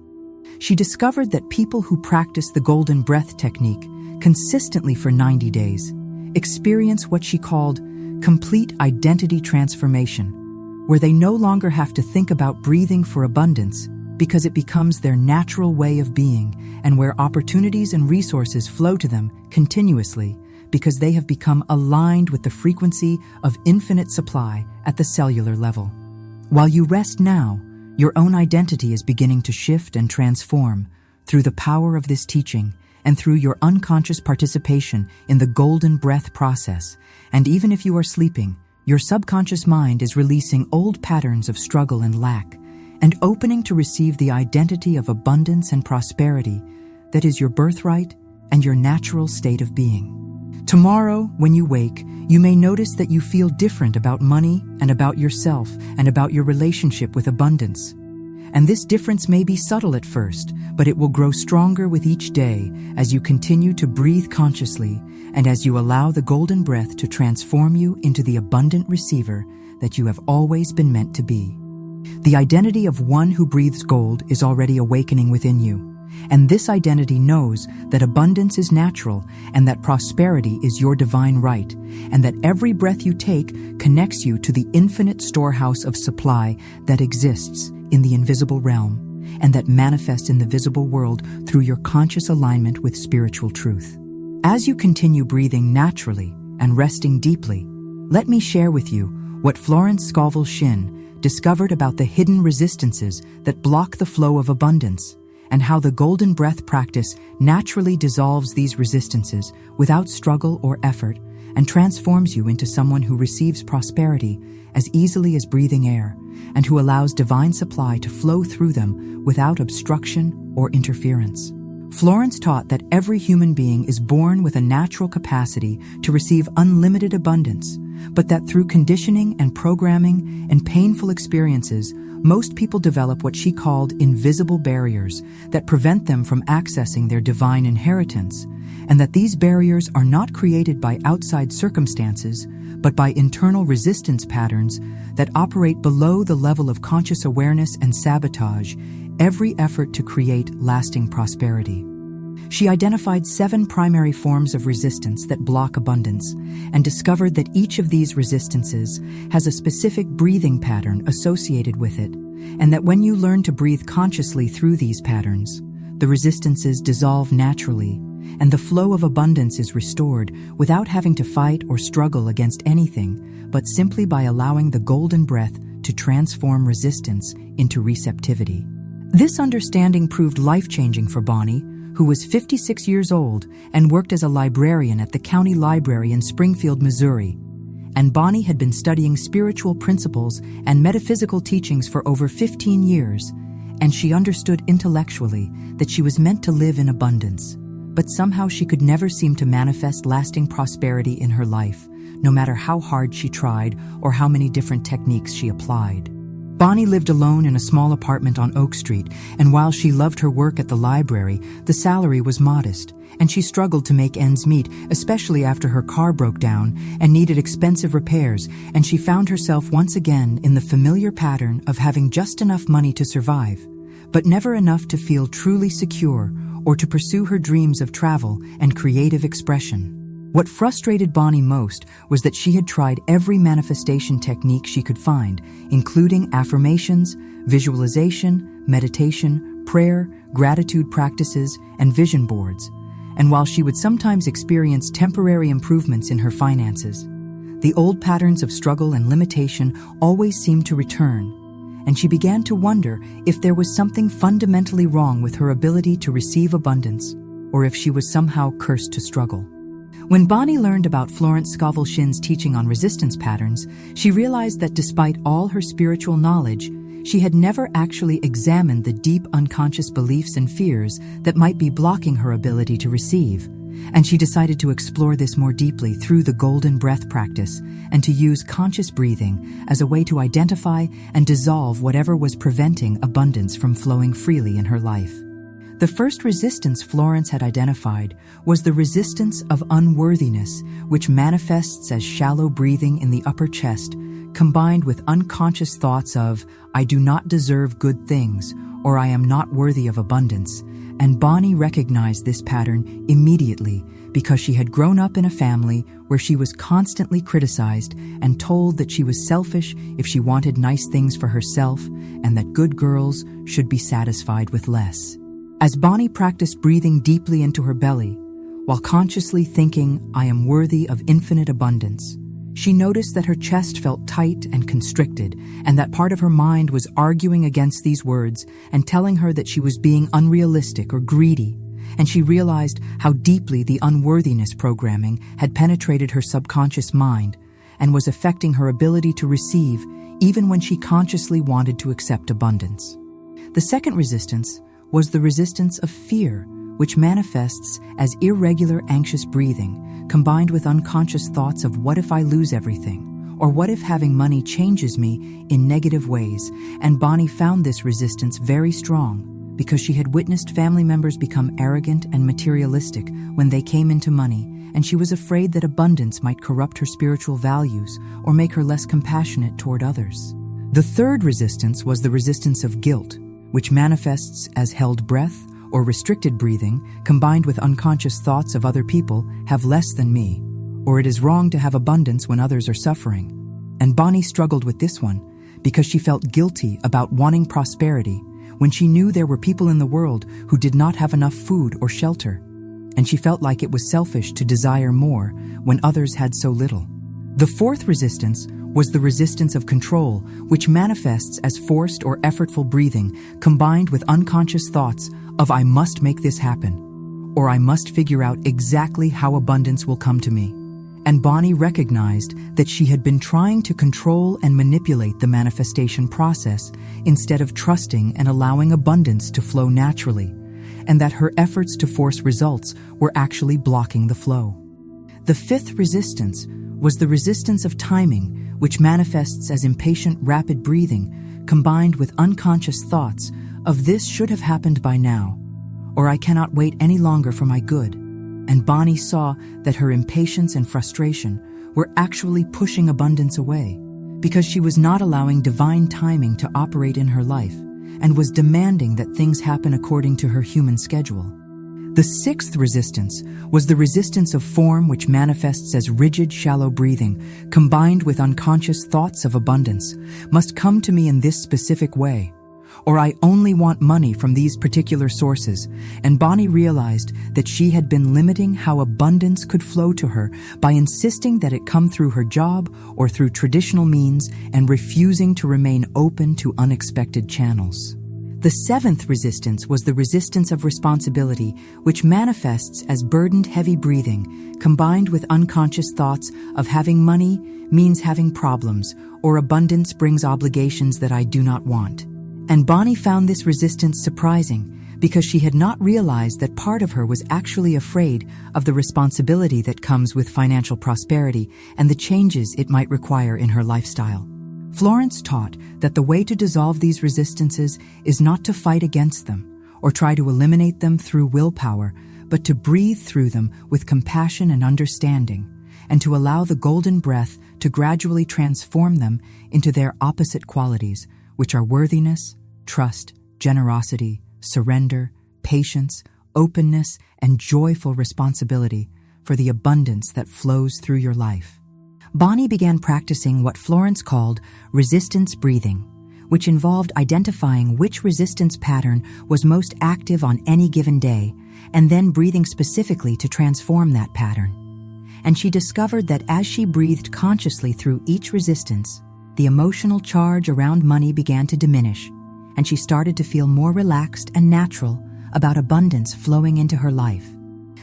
Speaker 1: She discovered that people who practice the golden breath technique consistently for 90 days experience what she called complete identity transformation, where they no longer have to think about breathing for abundance because it becomes their natural way of being, and where opportunities and resources flow to them continuously because they have become aligned with the frequency of infinite supply at the cellular level. While you rest now, your own identity is beginning to shift and transform through the power of this teaching and through your unconscious participation in the golden breath process. And even if you are sleeping, your subconscious mind is releasing old patterns of struggle and lack and opening to receive the identity of abundance and prosperity that is your birthright and your natural state of being. Tomorrow, when you wake, you may notice that you feel different about money and about yourself and about your relationship with abundance. And this difference may be subtle at first, but it will grow stronger with each day as you continue to breathe consciously and as you allow the golden breath to transform you into the abundant receiver that you have always been meant to be. The identity of one who breathes gold is already awakening within you, and this identity knows that abundance is natural and that prosperity is your divine right, and that every breath you take connects you to the infinite storehouse of supply that exists in the invisible realm and that manifests in the visible world through your conscious alignment with spiritual truth. As you continue breathing naturally and resting deeply, let me share with you what Florence Scovel Shinn discovered about the hidden resistances that block the flow of abundance, and how the golden breath practice naturally dissolves these resistances without struggle or effort and transforms you into someone who receives prosperity as easily as breathing air, and who allows divine supply to flow through them without obstruction or interference. Florence taught that every human being is born with a natural capacity to receive unlimited abundance, but that through conditioning and programming and painful experiences, most people develop what she called invisible barriers that prevent them from accessing their divine inheritance, and that these barriers are not created by outside circumstances, but by internal resistance patterns that operate below the level of conscious awareness and sabotage every effort to create lasting prosperity. She identified 7 primary forms of resistance that block abundance and discovered that each of these resistances has a specific breathing pattern associated with it, and that when you learn to breathe consciously through these patterns, the resistances dissolve naturally and the flow of abundance is restored without having to fight or struggle against anything, but simply by allowing the golden breath to transform resistance into receptivity. This understanding proved life-changing for Bonnie, who was 56 years old and worked as a librarian at the county library in Springfield, Missouri. And Bonnie had been studying spiritual principles and metaphysical teachings for over 15 years, and she understood intellectually that she was meant to live in abundance. But somehow she could never seem to manifest lasting prosperity in her life, no matter how hard she tried or how many different techniques she applied. Bonnie lived alone in a small apartment on Oak Street, and while she loved her work at the library, the salary was modest, and she struggled to make ends meet, especially after her car broke down and needed expensive repairs, and she found herself once again in the familiar pattern of having just enough money to survive, but never enough to feel truly secure or to pursue her dreams of travel and creative expression. What frustrated Bonnie most was that she had tried every manifestation technique she could find, including affirmations, visualization, meditation, prayer, gratitude practices, and vision boards. And while she would sometimes experience temporary improvements in her finances, the old patterns of struggle and limitation always seemed to return, and she began to wonder if there was something fundamentally wrong with her ability to receive abundance, or if she was somehow cursed to struggle. When Bonnie learned about Florence Scovel Shinn's teaching on resistance patterns, she realized that despite all her spiritual knowledge, she had never actually examined the deep unconscious beliefs and fears that might be blocking her ability to receive, and she decided to explore this more deeply through the golden breath practice and to use conscious breathing as a way to identify and dissolve whatever was preventing abundance from flowing freely in her life. The first resistance Florence had identified was the resistance of unworthiness, which manifests as shallow breathing in the upper chest, combined with unconscious thoughts of, "I do not deserve good things," or "I am not worthy of abundance." And Bonnie recognized this pattern immediately because she had grown up in a family where she was constantly criticized and told that she was selfish if she wanted nice things for herself and that good girls should be satisfied with less. As Bonnie practiced breathing deeply into her belly, while consciously thinking, "I am worthy of infinite abundance," she noticed that her chest felt tight and constricted, and that part of her mind was arguing against these words and telling her that she was being unrealistic or greedy, and she realized how deeply the unworthiness programming had penetrated her subconscious mind and was affecting her ability to receive even when she consciously wanted to accept abundance. The second resistance was the resistance of fear, which manifests as irregular anxious breathing, combined with unconscious thoughts of "what if I lose everything?" or "what if having money changes me in negative ways?" And Bonnie found this resistance very strong because she had witnessed family members become arrogant and materialistic when they came into money, and she was afraid that abundance might corrupt her spiritual values or make her less compassionate toward others. The third resistance was the resistance of guilt, which manifests as held breath or restricted breathing, combined with unconscious thoughts of "other people have less than me," or "it is wrong to have abundance when others are suffering." And Bonnie struggled with this one because she felt guilty about wanting prosperity when she knew there were people in the world who did not have enough food or shelter, and she felt like it was selfish to desire more when others had so little. The fourth resistance was the resistance of control, which manifests as forced or effortful breathing combined with unconscious thoughts of "I must make this happen," or "I must figure out exactly how abundance will come to me." And Bonnie recognized that she had been trying to control and manipulate the manifestation process instead of trusting and allowing abundance to flow naturally, and that her efforts to force results were actually blocking the flow. The fifth resistance was the resistance of timing, which manifests as impatient, rapid breathing, combined with unconscious thoughts of "this should have happened by now," or "I cannot wait any longer for my good." And Bonnie saw that her impatience and frustration were actually pushing abundance away, because she was not allowing divine timing to operate in her life and was demanding that things happen according to her human schedule. The sixth resistance was the resistance of form, which manifests as rigid, shallow breathing, combined with unconscious thoughts of abundance, "must come to me in this specific way," or "I only want money from these particular sources." And Bonnie realized that she had been limiting how abundance could flow to her by insisting that it come through her job or through traditional means and refusing to remain open to unexpected channels. The seventh resistance was the resistance of responsibility, which manifests as burdened, heavy breathing, combined with unconscious thoughts of "having money means having problems," or "abundance brings obligations that I do not want." And Bonnie found this resistance surprising because she had not realized that part of her was actually afraid of the responsibility that comes with financial prosperity and the changes it might require in her lifestyle. Florence taught that the way to dissolve these resistances is not to fight against them or try to eliminate them through willpower, but to breathe through them with compassion and understanding, and to allow the golden breath to gradually transform them into their opposite qualities, which are worthiness, trust, generosity, surrender, patience, openness, and joyful responsibility for the abundance that flows through your life. Bonnie began practicing what Florence called resistance breathing, which involved identifying which resistance pattern was most active on any given day, and then breathing specifically to transform that pattern. And she discovered that as she breathed consciously through each resistance, the emotional charge around money began to diminish, and she started to feel more relaxed and natural about abundance flowing into her life.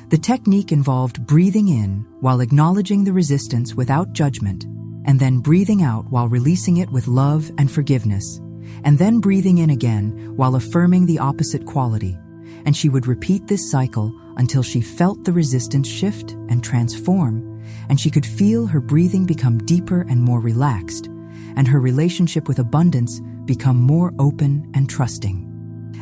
Speaker 1: The technique involved breathing in while acknowledging the resistance without judgment, and then breathing out while releasing it with love and forgiveness, and then breathing in again while affirming the opposite quality. And she would repeat this cycle until she felt the resistance shift and transform, and she could feel her breathing become deeper and more relaxed, and her relationship with abundance become more open and trusting.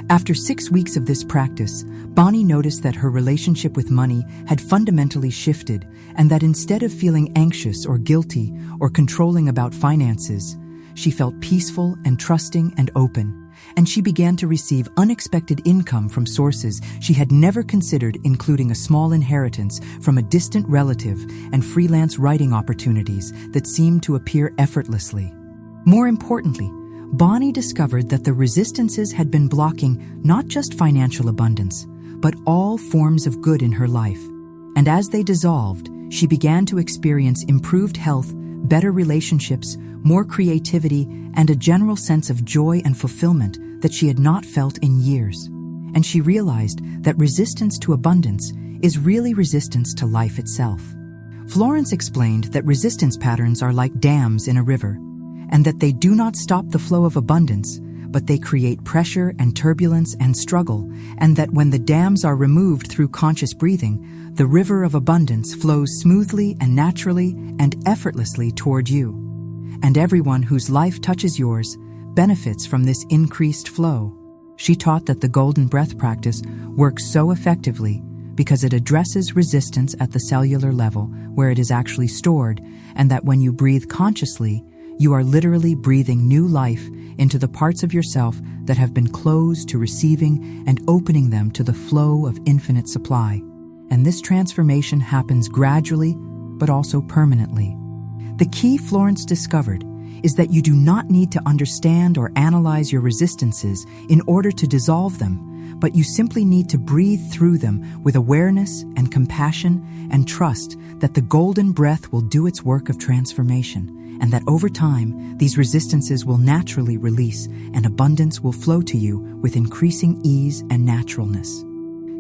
Speaker 1: After 6 weeks of this practice, Bonnie noticed that her relationship with money had fundamentally shifted, and that instead of feeling anxious or guilty or controlling about finances, she felt peaceful and trusting and open, and she began to receive unexpected income from sources she had never considered, including a small inheritance from a distant relative and freelance writing opportunities that seemed to appear effortlessly. More importantly, Bonnie discovered that the resistances had been blocking not just financial abundance, but all forms of good in her life. And as they dissolved, she began to experience improved health, better relationships, more creativity, and a general sense of joy and fulfillment that she had not felt in years. And she realized that resistance to abundance is really resistance to life itself. Florence explained that resistance patterns are like dams in a river, and that they do not stop the flow of abundance, but they create pressure and turbulence and struggle, and that when the dams are removed through conscious breathing, the river of abundance flows smoothly and naturally and effortlessly toward you. And everyone whose life touches yours benefits from this increased flow. She taught that the golden breath practice works so effectively because it addresses resistance at the cellular level where it is actually stored, and that when you breathe consciously, you are literally breathing new life into the parts of yourself that have been closed to receiving and opening them to the flow of infinite supply. And this transformation happens gradually, but also permanently. The key Florence discovered is that you do not need to understand or analyze your resistances in order to dissolve them, but you simply need to breathe through them with awareness and compassion and trust that the golden breath will do its work of transformation, and that over time, these resistances will naturally release and abundance will flow to you with increasing ease and naturalness.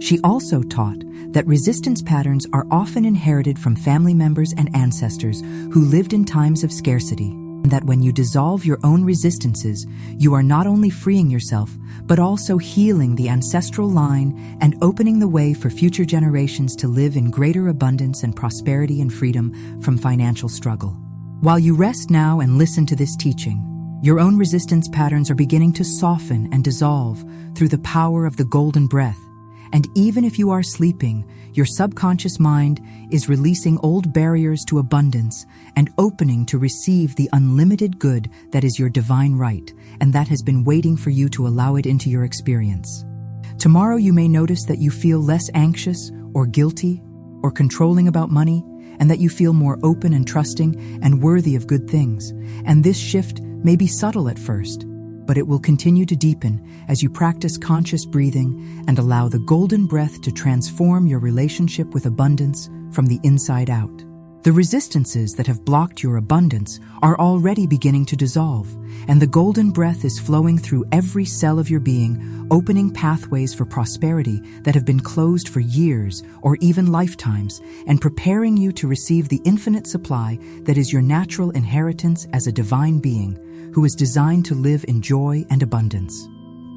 Speaker 1: She also taught that resistance patterns are often inherited from family members and ancestors who lived in times of scarcity, and that when you dissolve your own resistances, you are not only freeing yourself, but also healing the ancestral line and opening the way for future generations to live in greater abundance and prosperity and freedom from financial struggle. While you rest now and listen to this teaching, your own resistance patterns are beginning to soften and dissolve through the power of the golden breath. And even if you are sleeping, your subconscious mind is releasing old barriers to abundance and opening to receive the unlimited good that is your divine right, and that has been waiting for you to allow it into your experience. Tomorrow you may notice that you feel less anxious or guilty or controlling about money, and that you feel more open and trusting and worthy of good things. And this shift may be subtle at first, but it will continue to deepen as you practice conscious breathing and allow the golden breath to transform your relationship with abundance from the inside out. The resistances that have blocked your abundance are already beginning to dissolve, and the golden breath is flowing through every cell of your being, opening pathways for prosperity that have been closed for years or even lifetimes, and preparing you to receive the infinite supply that is your natural inheritance as a divine being who is designed to live in joy and abundance.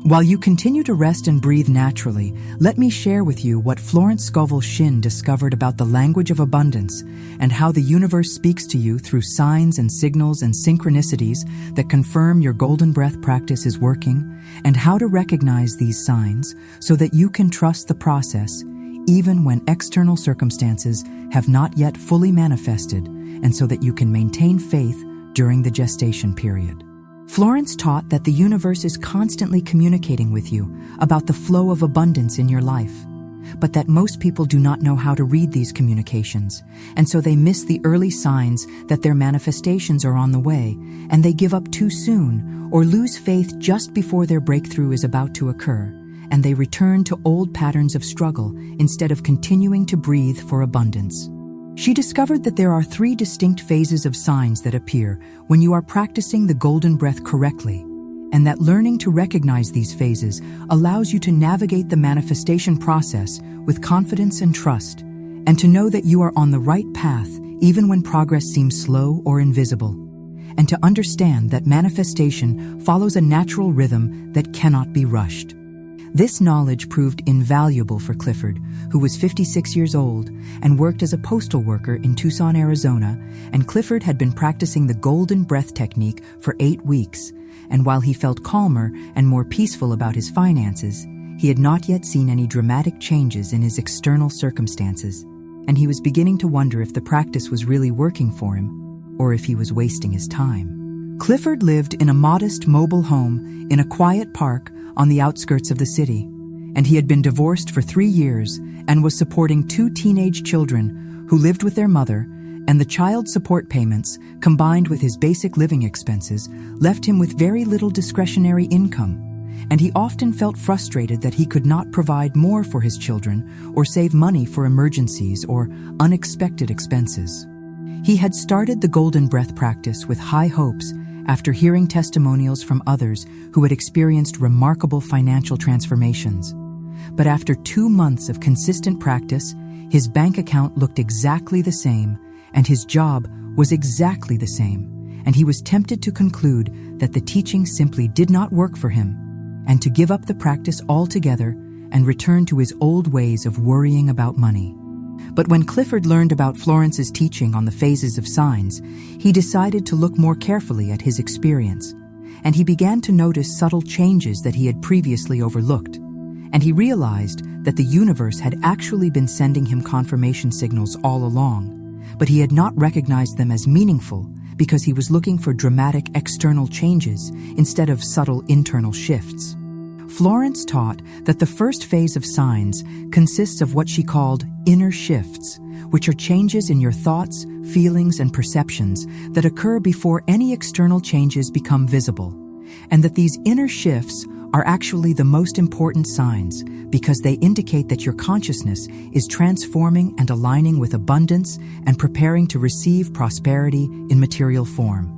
Speaker 1: While you continue to rest and breathe naturally, let me share with you what Florence Scovel Shinn discovered about the language of abundance and how the universe speaks to you through signs and signals and synchronicities that confirm your golden breath practice is working, and how to recognize these signs so that you can trust the process even when external circumstances have not yet fully manifested, and so that you can maintain faith during the gestation period. Florence taught that the universe is constantly communicating with you about the flow of abundance in your life, but that most people do not know how to read these communications, and so they miss the early signs that their manifestations are on the way, and they give up too soon or lose faith just before their breakthrough is about to occur, and they return to old patterns of struggle instead of continuing to breathe for abundance. She discovered that there are 3 distinct phases of signs that appear when you are practicing the golden breath correctly, and that learning to recognize these phases allows you to navigate the manifestation process with confidence and trust, and to know that you are on the right path even when progress seems slow or invisible, and to understand that manifestation follows a natural rhythm that cannot be rushed. This knowledge proved invaluable for Clifford, who was 56 years old and worked as a postal worker in Tucson, Arizona, and Clifford had been practicing the golden breath technique for 8 weeks, and while he felt calmer and more peaceful about his finances, he had not yet seen any dramatic changes in his external circumstances, and he was beginning to wonder if the practice was really working for him, or if he was wasting his time. Clifford lived in a modest mobile home in a quiet park on the outskirts of the city, and he had been divorced for 3 years and was supporting 2 teenage children who lived with their mother, and the child support payments, combined with his basic living expenses, left him with very little discretionary income, and he often felt frustrated that he could not provide more for his children or save money for emergencies or unexpected expenses. He had started the golden breath practice with high hopes after hearing testimonials from others who had experienced remarkable financial transformations. But after 2 months of consistent practice, his bank account looked exactly the same, and his job was exactly the same, and he was tempted to conclude that the teaching simply did not work for him, and to give up the practice altogether and return to his old ways of worrying about money. But when Clifford learned about Florence's teaching on the phases of signs, he decided to look more carefully at his experience, and he began to notice subtle changes that he had previously overlooked, and he realized that the universe had actually been sending him confirmation signals all along, but he had not recognized them as meaningful because he was looking for dramatic external changes instead of subtle internal shifts. Florence taught that the first phase of signs consists of what she called inner shifts, which are changes in your thoughts, feelings, and perceptions that occur before any external changes become visible, and that these inner shifts are actually the most important signs because they indicate that your consciousness is transforming and aligning with abundance and preparing to receive prosperity in material form.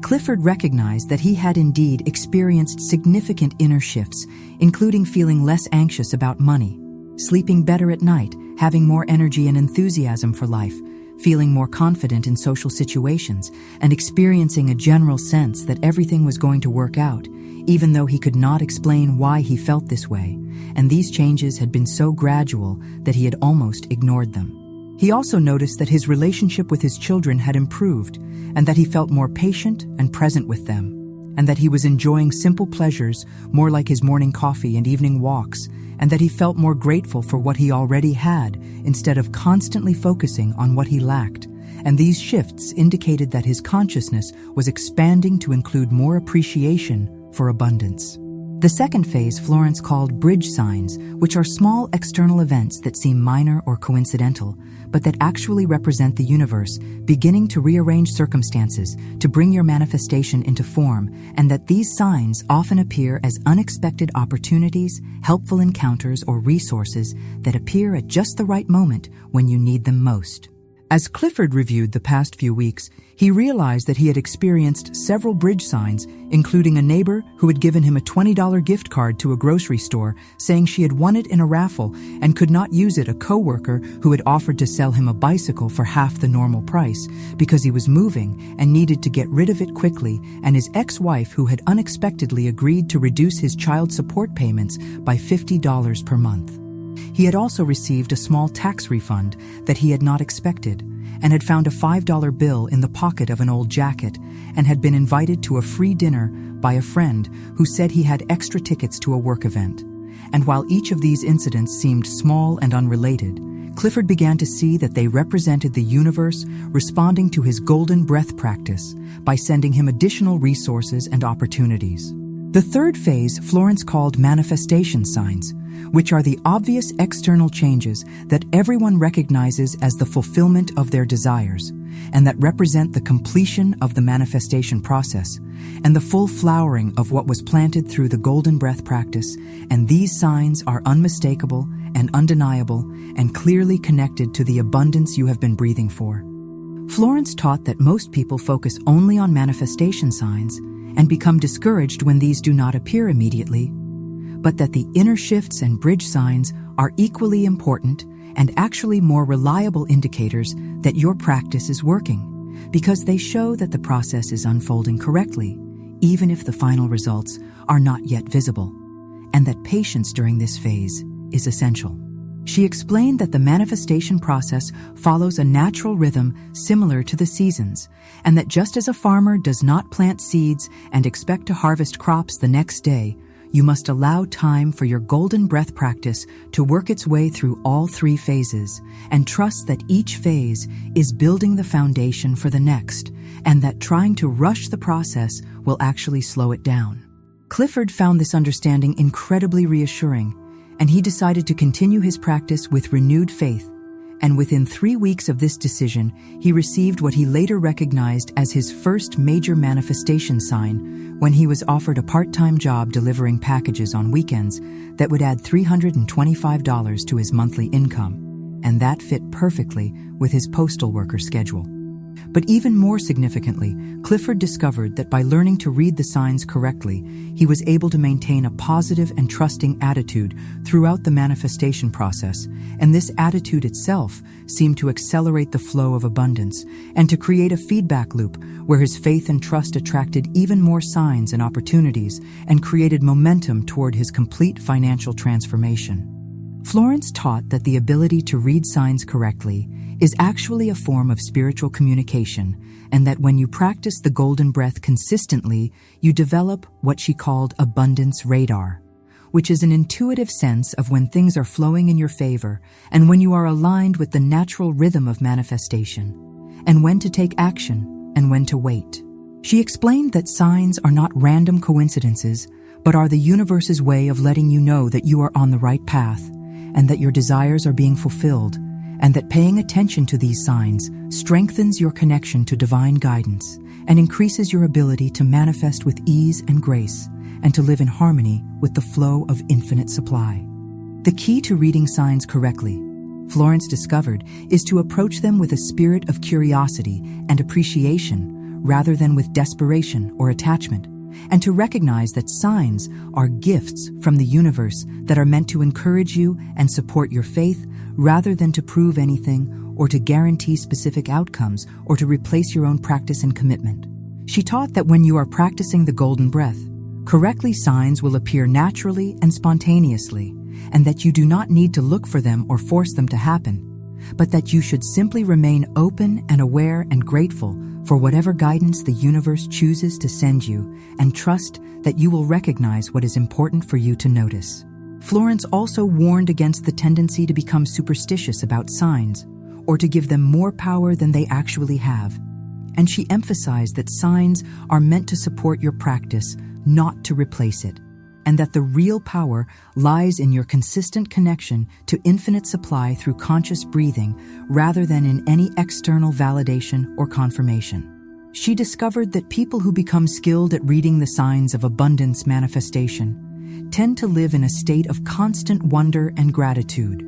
Speaker 1: Clifford recognized that he had indeed experienced significant inner shifts, including feeling less anxious about money, sleeping better at night, having more energy and enthusiasm for life, feeling more confident in social situations, and experiencing a general sense that everything was going to work out, even though he could not explain why he felt this way, and these changes had been so gradual that he had almost ignored them. He also noticed that his relationship with his children had improved, and that he felt more patient and present with them, and that he was enjoying simple pleasures more like his morning coffee and evening walks, and that he felt more grateful for what he already had instead of constantly focusing on what he lacked. And these shifts indicated that his consciousness was expanding to include more appreciation for abundance. The second phase Florence called bridge signs, which are small external events that seem minor or coincidental, but that actually represent the universe beginning to rearrange circumstances to bring your manifestation into form, and that these signs often appear as unexpected opportunities, helpful encounters, or resources that appear at just the right moment when you need them most. As Clifford reviewed the past few weeks, he realized that he had experienced several bridge signs, including a neighbor who had given him a $20 gift card to a grocery store, saying she had won it in a raffle and could not use it, a coworker who had offered to sell him a bicycle for half the normal price because he was moving and needed to get rid of it quickly, and his ex-wife who had unexpectedly agreed to reduce his child support payments by $50 per month. He had also received a small tax refund that he had not expected, and had found a $5 bill in the pocket of an old jacket, and had been invited to a free dinner by a friend who said he had extra tickets to a work event. And while each of these incidents seemed small and unrelated, Clifford began to see that they represented the universe responding to his golden breath practice by sending him additional resources and opportunities. The third phase Florence called manifestation signs, which are the obvious external changes that everyone recognizes as the fulfillment of their desires, and that represent the completion of the manifestation process, and the full flowering of what was planted through the golden breath practice, and these signs are unmistakable and undeniable and clearly connected to the abundance you have been breathing for. Florence taught that most people focus only on manifestation signs and become discouraged when these do not appear immediately, but that the inner shifts and bridge signs are equally important and actually more reliable indicators that your practice is working, because they show that the process is unfolding correctly, even if the final results are not yet visible, and that patience during this phase is essential. She explained that the manifestation process follows a natural rhythm similar to the seasons, and that just as a farmer does not plant seeds and expect to harvest crops the next day, you must allow time for your golden breath practice to work its way through all three phases, and trust that each phase is building the foundation for the next, and that trying to rush the process will actually slow it down. Clifford found this understanding incredibly reassuring, and he decided to continue his practice with renewed faith. And within 3 weeks of this decision, he received what he later recognized as his first major manifestation sign when he was offered a part-time job delivering packages on weekends that would add $325 to his monthly income, and that fit perfectly with his postal worker schedule. But even more significantly, Clifford discovered that by learning to read the signs correctly, he was able to maintain a positive and trusting attitude throughout the manifestation process, and this attitude itself seemed to accelerate the flow of abundance and to create a feedback loop where his faith and trust attracted even more signs and opportunities and created momentum toward his complete financial transformation. Florence taught that the ability to read signs correctly is actually a form of spiritual communication, and that when you practice the golden breath consistently, you develop what she called abundance radar, which is an intuitive sense of when things are flowing in your favor and when you are aligned with the natural rhythm of manifestation, and when to take action and when to wait. She explained that signs are not random coincidences, but are the universe's way of letting you know that you are on the right path and that your desires are being fulfilled, and that paying attention to these signs strengthens your connection to divine guidance and increases your ability to manifest with ease and grace and to live in harmony with the flow of infinite supply. The key to reading signs correctly, Florence discovered, is to approach them with a spirit of curiosity and appreciation rather than with desperation or attachment, and to recognize that signs are gifts from the universe that are meant to encourage you and support your faith rather than to prove anything or to guarantee specific outcomes or to replace your own practice and commitment. She taught that when you are practicing the golden breath correctly, signs will appear naturally and spontaneously, and that you do not need to look for them or force them to happen, but that you should simply remain open and aware and grateful for whatever guidance the universe chooses to send you, and trust that you will recognize what is important for you to notice. Florence also warned against the tendency to become superstitious about signs or to give them more power than they actually have, and she emphasized that signs are meant to support your practice, not to replace it, and that the real power lies in your consistent connection to infinite supply through conscious breathing rather than in any external validation or confirmation. She discovered that people who become skilled at reading the signs of abundance manifestation tend to live in a state of constant wonder and gratitude,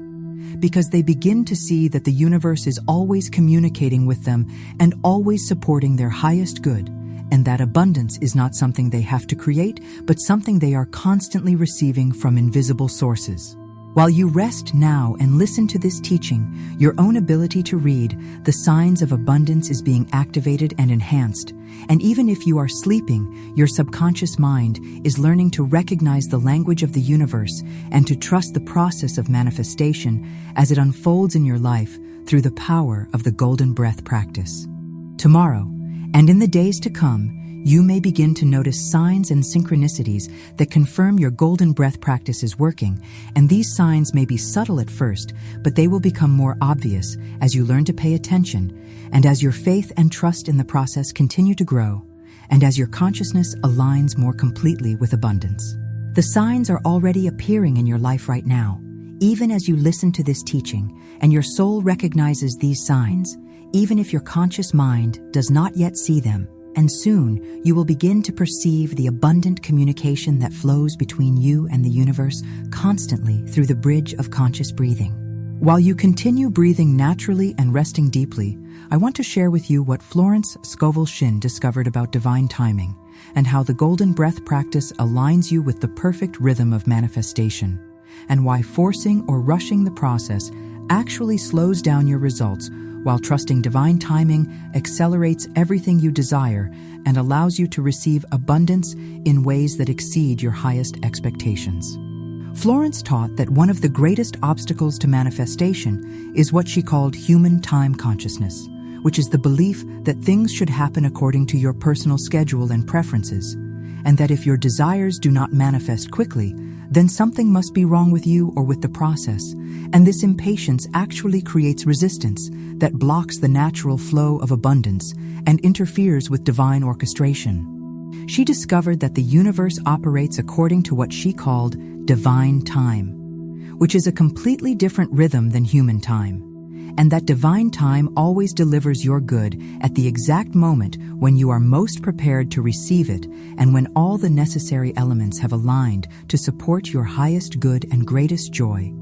Speaker 1: because they begin to see that the universe is always communicating with them and always supporting their highest good, and that abundance is not something they have to create, but something they are constantly receiving from invisible sources. While you rest now and listen to this teaching, your own ability to read the signs of abundance is being activated and enhanced. And even if you are sleeping, your subconscious mind is learning to recognize the language of the universe and to trust the process of manifestation as it unfolds in your life through the power of the Golden Breath practice. Tomorrow, and in the days to come, you may begin to notice signs and synchronicities that confirm your Golden Breath practice is working, and these signs may be subtle at first, but they will become more obvious as you learn to pay attention, and as your faith and trust in the process continue to grow, and as your consciousness aligns more completely with abundance. The signs are already appearing in your life right now, even as you listen to this teaching, and your soul recognizes these signs, even if your conscious mind does not yet see them. And soon, you will begin to perceive the abundant communication that flows between you and the universe constantly through the bridge of conscious breathing. While you continue breathing naturally and resting deeply, I want to share with you what Florence Scovel Shinn discovered about divine timing and how the Golden Breath practice aligns you with the perfect rhythm of manifestation, and why forcing or rushing the process actually slows down your results, while trusting divine timing accelerates everything you desire and allows you to receive abundance in ways that exceed your highest expectations. Florence taught that one of the greatest obstacles to manifestation is what she called human time consciousness, which is the belief that things should happen according to your personal schedule and preferences, and that if your desires do not manifest quickly, then something must be wrong with you or with the process, and this impatience actually creates resistance that blocks the natural flow of abundance and interferes with divine orchestration. She discovered that the universe operates according to what she called divine time, which is a completely different rhythm than human time, and that divine time always delivers your good at the exact moment when you are most prepared to receive it and when all the necessary elements have aligned to support your highest good and greatest joy,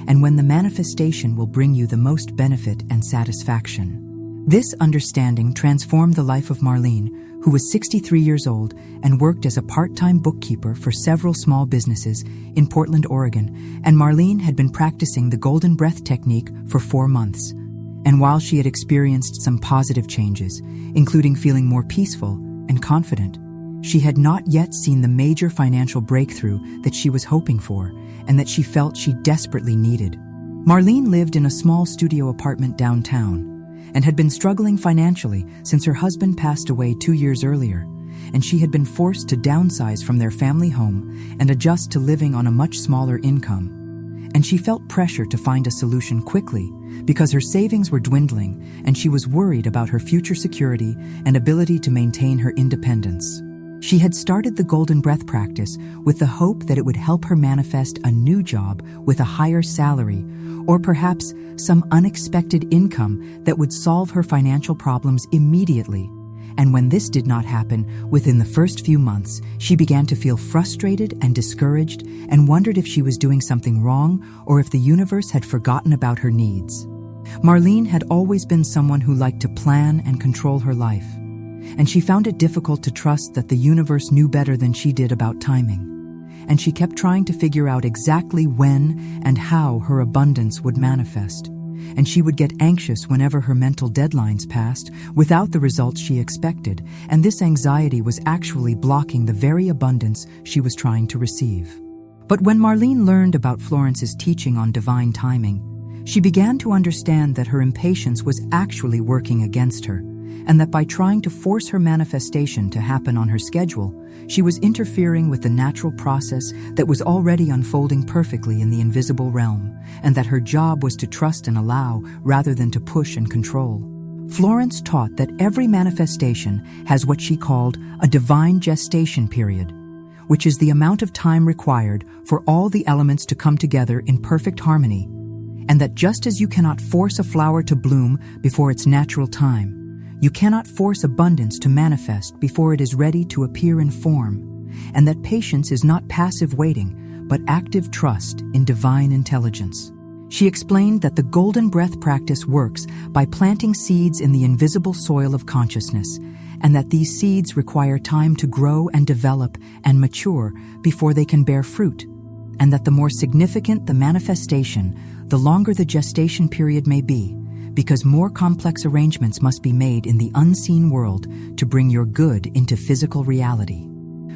Speaker 1: and when the manifestation will bring you the most benefit and satisfaction. This understanding transformed the life of Marlene, who was 63 years old and worked as a part-time bookkeeper for several small businesses in Portland, Oregon, and Marlene had been practicing the Golden Breath technique for 4 months. And while she had experienced some positive changes, including feeling more peaceful and confident, she had not yet seen the major financial breakthrough that she was hoping for and that she felt she desperately needed. Marlene lived in a small studio apartment downtown and had been struggling financially since her husband passed away 2 years earlier, and she had been forced to downsize from their family home and adjust to living on a much smaller income. And she felt pressure to find a solution quickly because her savings were dwindling and she was worried about her future security and ability to maintain her independence. She had started the Golden Breath practice with the hope that it would help her manifest a new job with a higher salary, or perhaps some unexpected income that would solve her financial problems immediately. And when this did not happen within the first few months, she began to feel frustrated and discouraged and wondered if she was doing something wrong or if the universe had forgotten about her needs. Marlene had always been someone who liked to plan and control her life, and she found it difficult to trust that the universe knew better than she did about timing. And she kept trying to figure out exactly when and how her abundance would manifest. And she would get anxious whenever her mental deadlines passed without the results she expected, and this anxiety was actually blocking the very abundance she was trying to receive. But when Marlene learned about Florence's teaching on divine timing, she began to understand that her impatience was actually working against her, and that by trying to force her manifestation to happen on her schedule, she was interfering with the natural process that was already unfolding perfectly in the invisible realm, and that her job was to trust and allow rather than to push and control. Florence taught that every manifestation has what she called a divine gestation period, which is the amount of time required for all the elements to come together in perfect harmony, and that just as you cannot force a flower to bloom before its natural time, you cannot force abundance to manifest before it is ready to appear in form, and that patience is not passive waiting, but active trust in divine intelligence. She explained that the golden breath practice works by planting seeds in the invisible soil of consciousness, and that these seeds require time to grow and develop and mature before they can bear fruit, and that the more significant the manifestation, the longer the gestation period may be, because more complex arrangements must be made in the unseen world to bring your good into physical reality.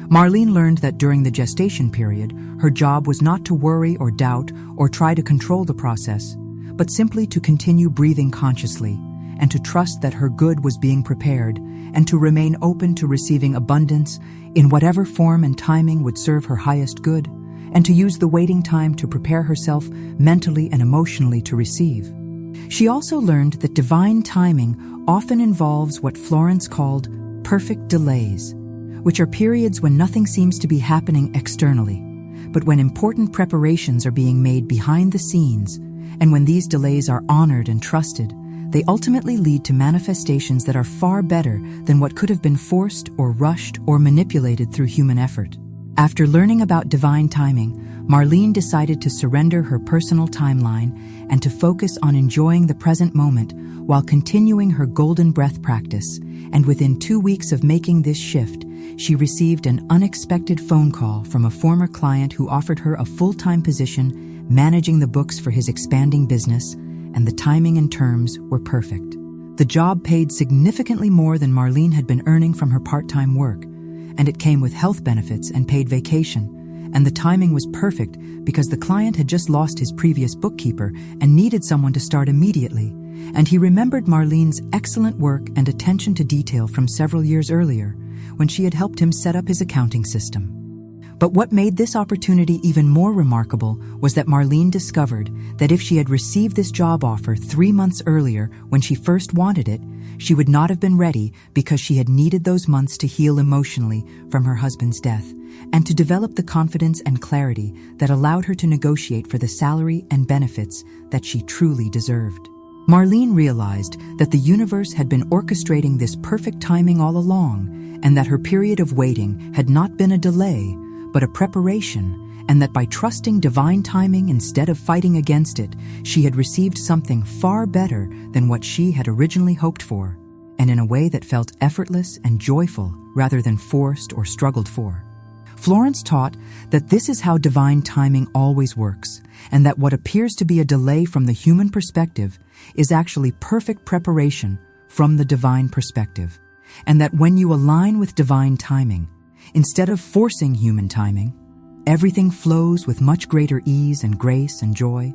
Speaker 1: Marlene learned that during the gestation period, her job was not to worry or doubt or try to control the process, but simply to continue breathing consciously and to trust that her good was being prepared and to remain open to receiving abundance in whatever form and timing would serve her highest good, and to use the waiting time to prepare herself mentally and emotionally to receive. She also learned that divine timing often involves what Florence called perfect delays, which are periods when nothing seems to be happening externally, but when important preparations are being made behind the scenes, and when these delays are honored and trusted, they ultimately lead to manifestations that are far better than what could have been forced or rushed or manipulated through human effort. After learning about divine timing, Marlene decided to surrender her personal timeline and to focus on enjoying the present moment while continuing her golden breath practice, and within 2 weeks of making this shift, she received an unexpected phone call from a former client who offered her a full-time position managing the books for his expanding business, and the timing and terms were perfect. The job paid significantly more than Marlene had been earning from her part-time work, and it came with health benefits and paid vacation, and the timing was perfect because the client had just lost his previous bookkeeper and needed someone to start immediately, and he remembered Marlene's excellent work and attention to detail from several years earlier, when she had helped him set up his accounting system. But what made this opportunity even more remarkable was that Marlene discovered that if she had received this job offer 3 months earlier when she first wanted it, she would not have been ready because she had needed those months to heal emotionally from her husband's death and to develop the confidence and clarity that allowed her to negotiate for the salary and benefits that she truly deserved. Marlene realized that the universe had been orchestrating this perfect timing all along, and that her period of waiting had not been a delay, but a preparation, and that by trusting divine timing instead of fighting against it, she had received something far better than what she had originally hoped for, and in a way that felt effortless and joyful rather than forced or struggled for. Florence taught that this is how divine timing always works, and that what appears to be a delay from the human perspective is actually perfect preparation from the divine perspective, and that when you align with divine timing, instead of forcing human timing, everything flows with much greater ease and grace and joy,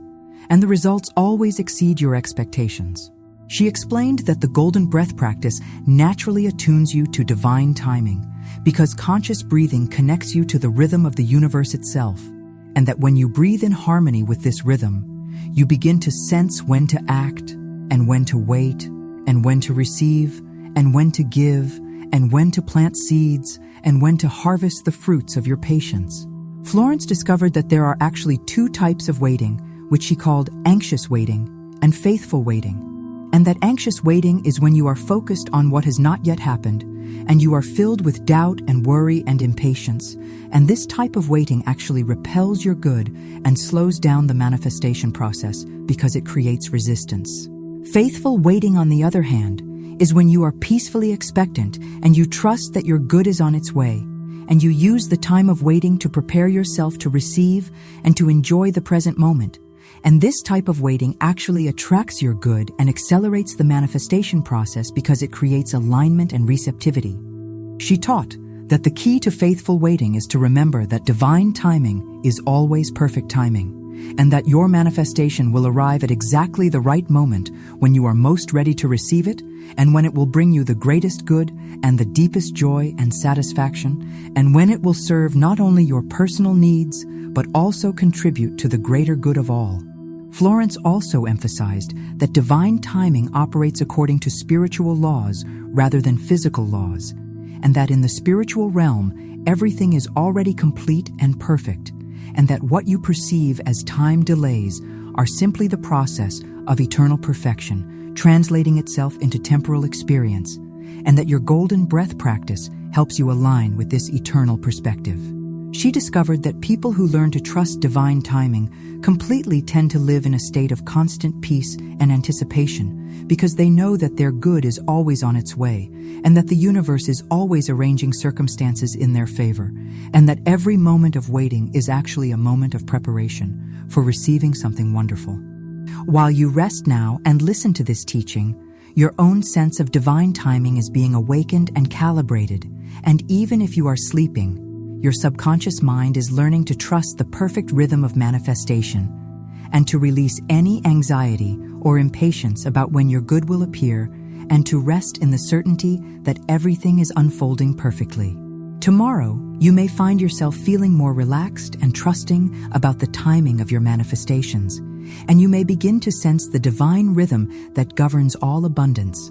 Speaker 1: and the results always exceed your expectations. She explained that the golden breath practice naturally attunes you to divine timing because conscious breathing connects you to the rhythm of the universe itself, and that when you breathe in harmony with this rhythm, you begin to sense when to act, and when to wait, and when to receive, and when to give, and when to plant seeds, and when to harvest the fruits of your patience. Florence discovered that there are actually 2 types of waiting, which she called anxious waiting and faithful waiting, and that anxious waiting is when you are focused on what has not yet happened, and you are filled with doubt and worry and impatience, and this type of waiting actually repels your good and slows down the manifestation process because it creates resistance. Faithful waiting, on the other hand, is when you are peacefully expectant and you trust that your good is on its way, and you use the time of waiting to prepare yourself to receive and to enjoy the present moment. And this type of waiting actually attracts your good and accelerates the manifestation process because it creates alignment and receptivity. She taught that the key to faithful waiting is to remember that divine timing is always perfect timing, and that your manifestation will arrive at exactly the right moment when you are most ready to receive it, and when it will bring you the greatest good and the deepest joy and satisfaction, and when it will serve not only your personal needs, but also contribute to the greater good of all. Florence also emphasized that divine timing operates according to spiritual laws rather than physical laws, and that in the spiritual realm, everything is already complete and perfect, and that what you perceive as time delays are simply the process of eternal perfection, translating itself into temporal experience, and that your golden breath practice helps you align with this eternal perspective. She discovered that people who learn to trust divine timing completely tend to live in a state of constant peace and anticipation because they know that their good is always on its way and that the universe is always arranging circumstances in their favor, and that every moment of waiting is actually a moment of preparation for receiving something wonderful. While you rest now and listen to this teaching, your own sense of divine timing is being awakened and calibrated, and even if you are sleeping, your subconscious mind is learning to trust the perfect rhythm of manifestation and to release any anxiety or impatience about when your good will appear, and to rest in the certainty that everything is unfolding perfectly. Tomorrow, you may find yourself feeling more relaxed and trusting about the timing of your manifestations, and you may begin to sense the divine rhythm that governs all abundance.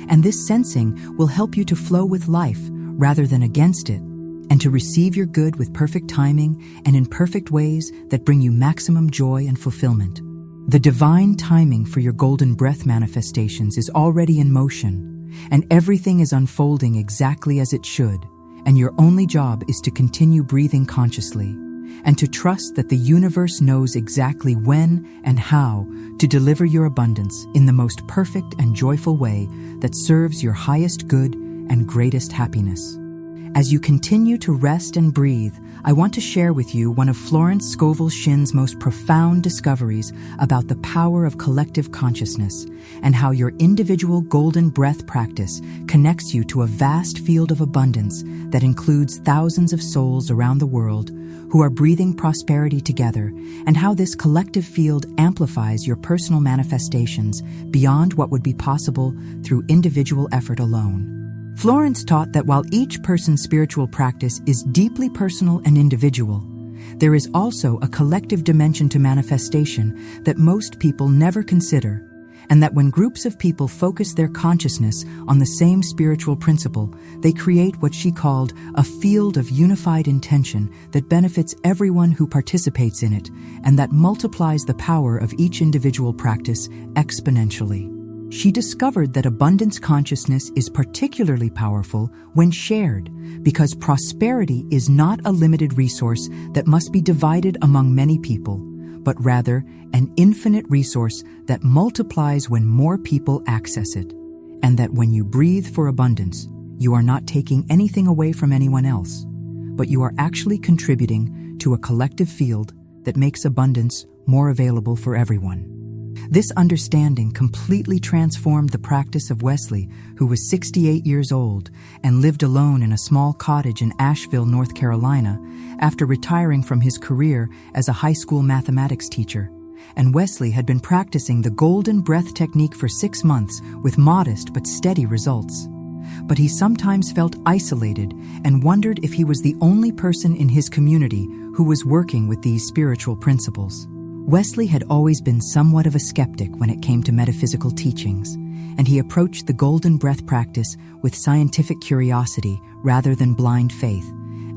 Speaker 1: And this sensing will help you to flow with life rather than against it, and to receive your good with perfect timing and in perfect ways that bring you maximum joy and fulfillment. The divine timing for your golden breath manifestations is already in motion, and everything is unfolding exactly as it should, and your only job is to continue breathing consciously and to trust that the universe knows exactly when and how to deliver your abundance in the most perfect and joyful way that serves your highest good and greatest happiness. As you continue to rest and breathe, I want to share with you one of Florence Scovel Shinn's most profound discoveries about the power of collective consciousness and how your individual golden breath practice connects you to a vast field of abundance that includes thousands of souls around the world who are breathing prosperity together, and how this collective field amplifies your personal manifestations beyond what would be possible through individual effort alone. Florence taught that while each person's spiritual practice is deeply personal and individual, there is also a collective dimension to manifestation that most people never consider, and that when groups of people focus their consciousness on the same spiritual principle, they create what she called a field of unified intention that benefits everyone who participates in it, and that multiplies the power of each individual practice exponentially. She discovered that abundance consciousness is particularly powerful when shared, because prosperity is not a limited resource that must be divided among many people, but rather an infinite resource that multiplies when more people access it, and that when you breathe for abundance, you are not taking anything away from anyone else, but you are actually contributing to a collective field that makes abundance more available for everyone. This understanding completely transformed the practice of Wesley, who was 68 years old and lived alone in a small cottage in Asheville, North Carolina, after retiring from his career as a high school mathematics teacher. And Wesley had been practicing the golden breath technique for 6 months with modest but steady results. But he sometimes felt isolated and wondered if he was the only person in his community who was working with these spiritual principles. Wesley had always been somewhat of a skeptic when it came to metaphysical teachings, and he approached the golden breath practice with scientific curiosity rather than blind faith.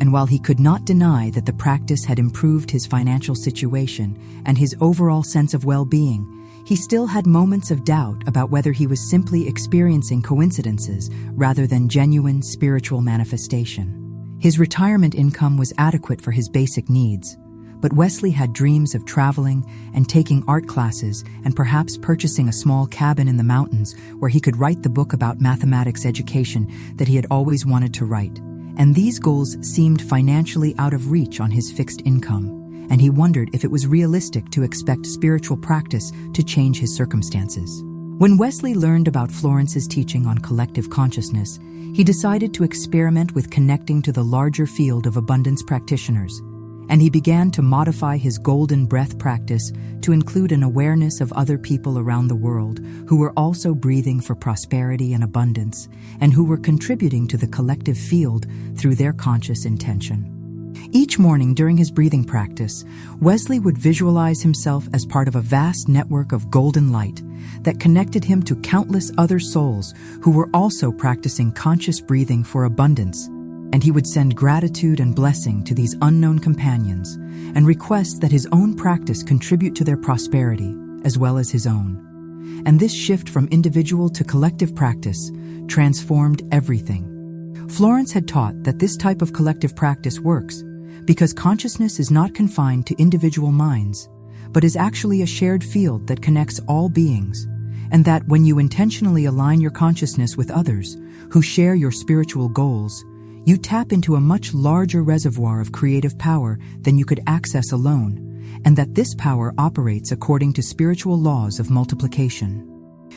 Speaker 1: And while he could not deny that the practice had improved his financial situation and his overall sense of well-being, he still had moments of doubt about whether he was simply experiencing coincidences rather than genuine spiritual manifestation. His retirement income was adequate for his basic needs, but Wesley had dreams of traveling and taking art classes and perhaps purchasing a small cabin in the mountains where he could write the book about mathematics education that he had always wanted to write. And these goals seemed financially out of reach on his fixed income, and he wondered if it was realistic to expect spiritual practice to change his circumstances. When Wesley learned about Florence's teaching on collective consciousness, he decided to experiment with connecting to the larger field of abundance practitioners, and he began to modify his golden breath practice to include an awareness of other people around the world who were also breathing for prosperity and abundance, and who were contributing to the collective field through their conscious intention. Each morning during his breathing practice, Wesley would visualize himself as part of a vast network of golden light that connected him to countless other souls who were also practicing conscious breathing for abundance, and he would send gratitude and blessing to these unknown companions and request that his own practice contribute to their prosperity as well as his own. And this shift from individual to collective practice transformed everything. Florence had taught that this type of collective practice works because consciousness is not confined to individual minds, but is actually a shared field that connects all beings, and that when you intentionally align your consciousness with others who share your spiritual goals, you tap into a much larger reservoir of creative power than you could access alone, and that this power operates according to spiritual laws of multiplication.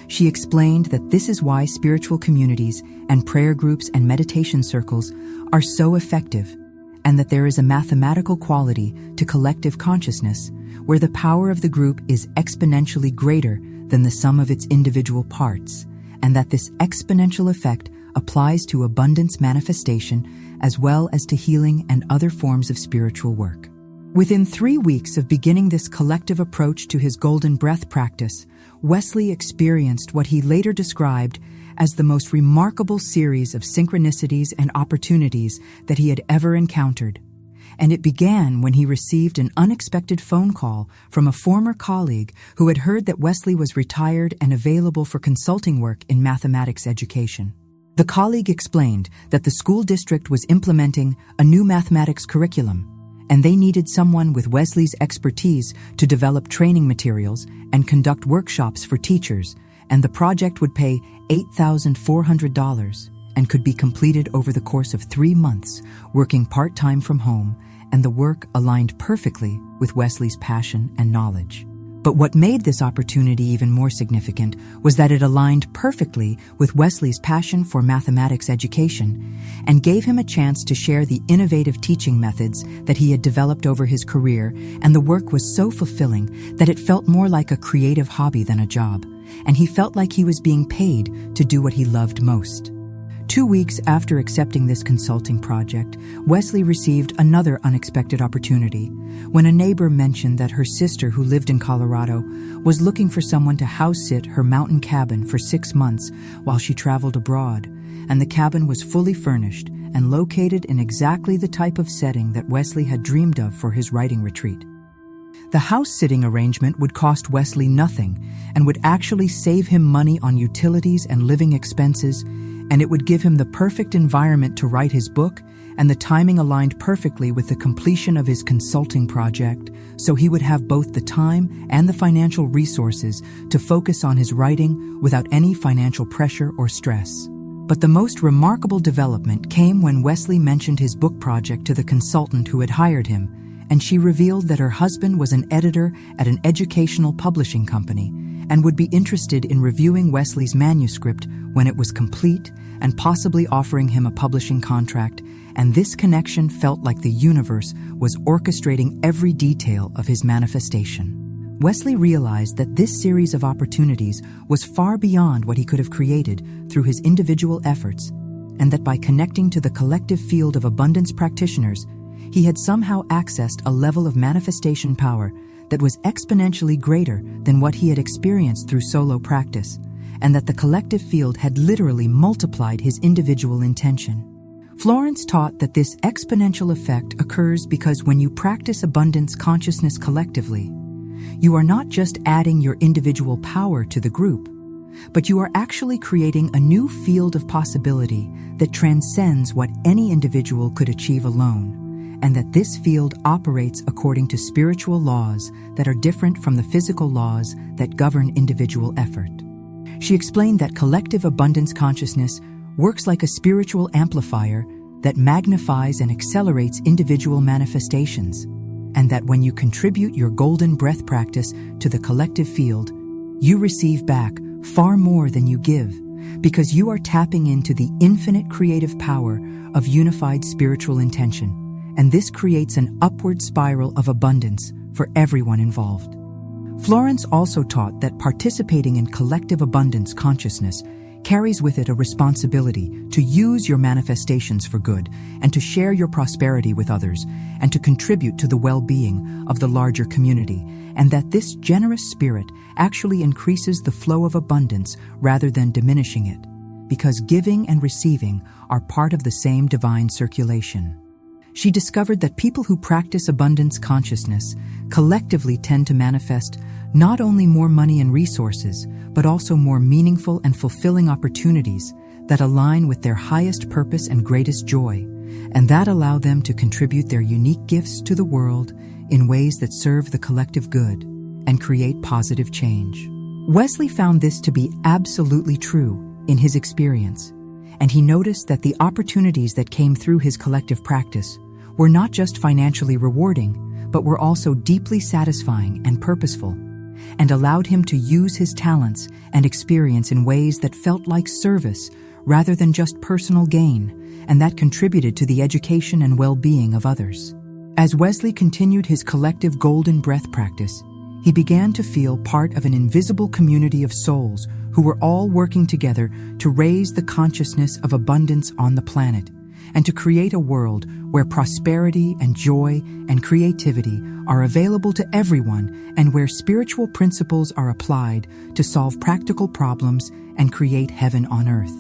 Speaker 1: She explained that this is why spiritual communities and prayer groups and meditation circles are so effective, and that there is a mathematical quality to collective consciousness where the power of the group is exponentially greater than the sum of its individual parts, and that this exponential effect applies to abundance manifestation as well as to healing and other forms of spiritual work. Within 3 weeks of beginning this collective approach to his golden breath practice, Wesley experienced what he later described as the most remarkable series of synchronicities and opportunities that he had ever encountered. And it began when he received an unexpected phone call from a former colleague who had heard that Wesley was retired and available for consulting work in mathematics education. The colleague explained that the school district was implementing a new mathematics curriculum, and they needed someone with Wesley's expertise to develop training materials and conduct workshops for teachers, and the project would pay $8,400 and could be completed over the course of 3 months, working part-time from home, and the work aligned perfectly with Wesley's passion and knowledge. But what made this opportunity even more significant was that it aligned perfectly with Wesley's passion for mathematics education and gave him a chance to share the innovative teaching methods that he had developed over his career, and the work was so fulfilling that it felt more like a creative hobby than a job, and he felt like he was being paid to do what he loved most. 2 weeks after accepting this consulting project, Wesley received another unexpected opportunity when a neighbor mentioned that her sister, who lived in Colorado, was looking for someone to house-sit her mountain cabin for 6 months while she traveled abroad, and the cabin was fully furnished and located in exactly the type of setting that Wesley had dreamed of for his writing retreat. The house-sitting arrangement would cost Wesley nothing and would actually save him money on utilities and living expenses, and it would give him the perfect environment to write his book, and the timing aligned perfectly with the completion of his consulting project, so he would have both the time and the financial resources to focus on his writing without any financial pressure or stress. But the most remarkable development came when Wesley mentioned his book project to the consultant who had hired him, and she revealed that her husband was an editor at an educational publishing company and would be interested in reviewing Wesley's manuscript when it was complete and possibly offering him a publishing contract, and this connection felt like the universe was orchestrating every detail of his manifestation. Wesley realized that this series of opportunities was far beyond what he could have created through his individual efforts, and that by connecting to the collective field of abundance practitioners, he had somehow accessed a level of manifestation power that was exponentially greater than what he had experienced through solo practice, and that the collective field had literally multiplied his individual intention. Florence taught that this exponential effect occurs because when you practice abundance consciousness collectively, you are not just adding your individual power to the group, but you are actually creating a new field of possibility that transcends what any individual could achieve alone, and that this field operates according to spiritual laws that are different from the physical laws that govern individual effort. She explained that collective abundance consciousness works like a spiritual amplifier that magnifies and accelerates individual manifestations, and that when you contribute your golden breath practice to the collective field, you receive back far more than you give, because you are tapping into the infinite creative power of unified spiritual intention, and this creates an upward spiral of abundance for everyone involved. Florence also taught that participating in collective abundance consciousness carries with it a responsibility to use your manifestations for good and to share your prosperity with others and to contribute to the well-being of the larger community, and that this generous spirit actually increases the flow of abundance rather than diminishing it, because giving and receiving are part of the same divine circulation. She discovered that people who practice abundance consciousness collectively tend to manifest not only more money and resources, but also more meaningful and fulfilling opportunities that align with their highest purpose and greatest joy, and that allowed them to contribute their unique gifts to the world in ways that serve the collective good and create positive change. Wesley found this to be absolutely true in his experience, and he noticed that the opportunities that came through his collective practice were not just financially rewarding, but were also deeply satisfying and purposeful, and allowed him to use his talents and experience in ways that felt like service rather than just personal gain, and that contributed to the education and well-being of others. As Wesley continued his collective golden breath practice, he began to feel part of an invisible community of souls who were all working together to raise the consciousness of abundance on the planet, and to create a world where prosperity and joy and creativity are available to everyone, and where spiritual principles are applied to solve practical problems and create heaven on earth.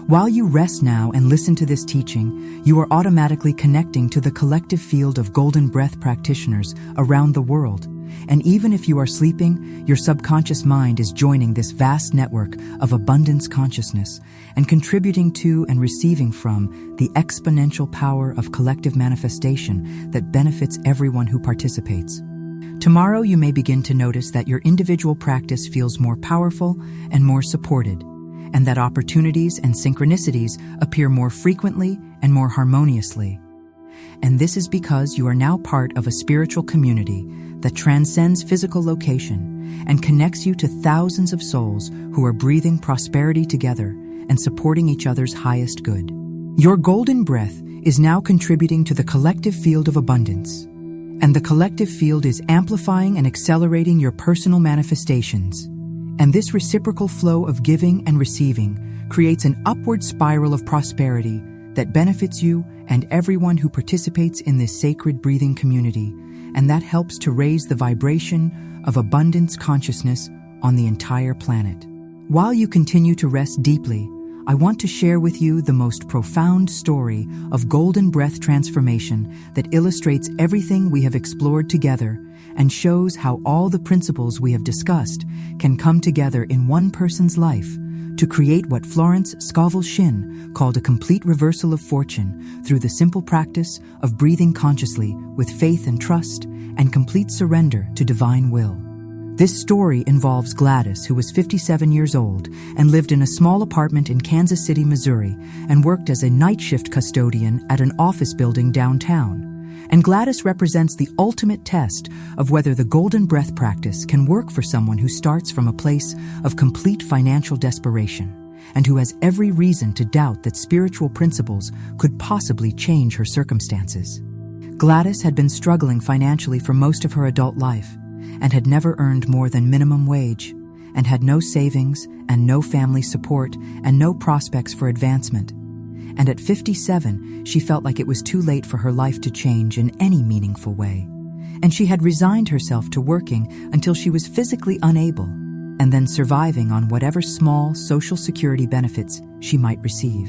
Speaker 1: While you rest now and listen to this teaching, you are automatically connecting to the collective field of golden breath practitioners around the world. And even if you are sleeping, your subconscious mind is joining this vast network of abundance consciousness and contributing to and receiving from the exponential power of collective manifestation that benefits everyone who participates. Tomorrow you may begin to notice that your individual practice feels more powerful and more supported, and that opportunities and synchronicities appear more frequently and more harmoniously. And this is because you are now part of a spiritual community that transcends physical location and connects you to thousands of souls who are breathing prosperity together and supporting each other's highest good. Your golden breath is now contributing to the collective field of abundance, and the collective field is amplifying and accelerating your personal manifestations. And this reciprocal flow of giving and receiving creates an upward spiral of prosperity that benefits you and everyone who participates in this sacred breathing community, and that helps to raise the vibration of abundance consciousness on the entire planet. While you continue to rest deeply, I want to share with you the most profound story of golden breath transformation that illustrates everything we have explored together and shows how all the principles we have discussed can come together in one person's life to create what Florence Scovel Shinn called a complete reversal of fortune through the simple practice of breathing consciously with faith and trust and complete surrender to divine will. This story involves Gladys, who was 57 years old and lived in a small apartment in Kansas City, Missouri, and worked as a night shift custodian at an office building downtown. And Gladys represents the ultimate test of whether the golden breath practice can work for someone who starts from a place of complete financial desperation and who has every reason to doubt that spiritual principles could possibly change her circumstances. Gladys had been struggling financially for most of her adult life and had never earned more than minimum wage, and had no savings and no family support and no prospects for advancement. And at 57, she felt like it was too late for her life to change in any meaningful way. And she had resigned herself to working until she was physically unable, and then surviving on whatever small social security benefits she might receive.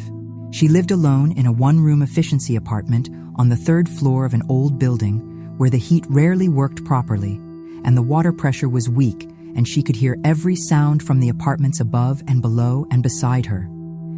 Speaker 1: She lived alone in a one-room efficiency apartment on the third floor of an old building where the heat rarely worked properly, and the water pressure was weak, and she could hear every sound from the apartments above and below and beside her.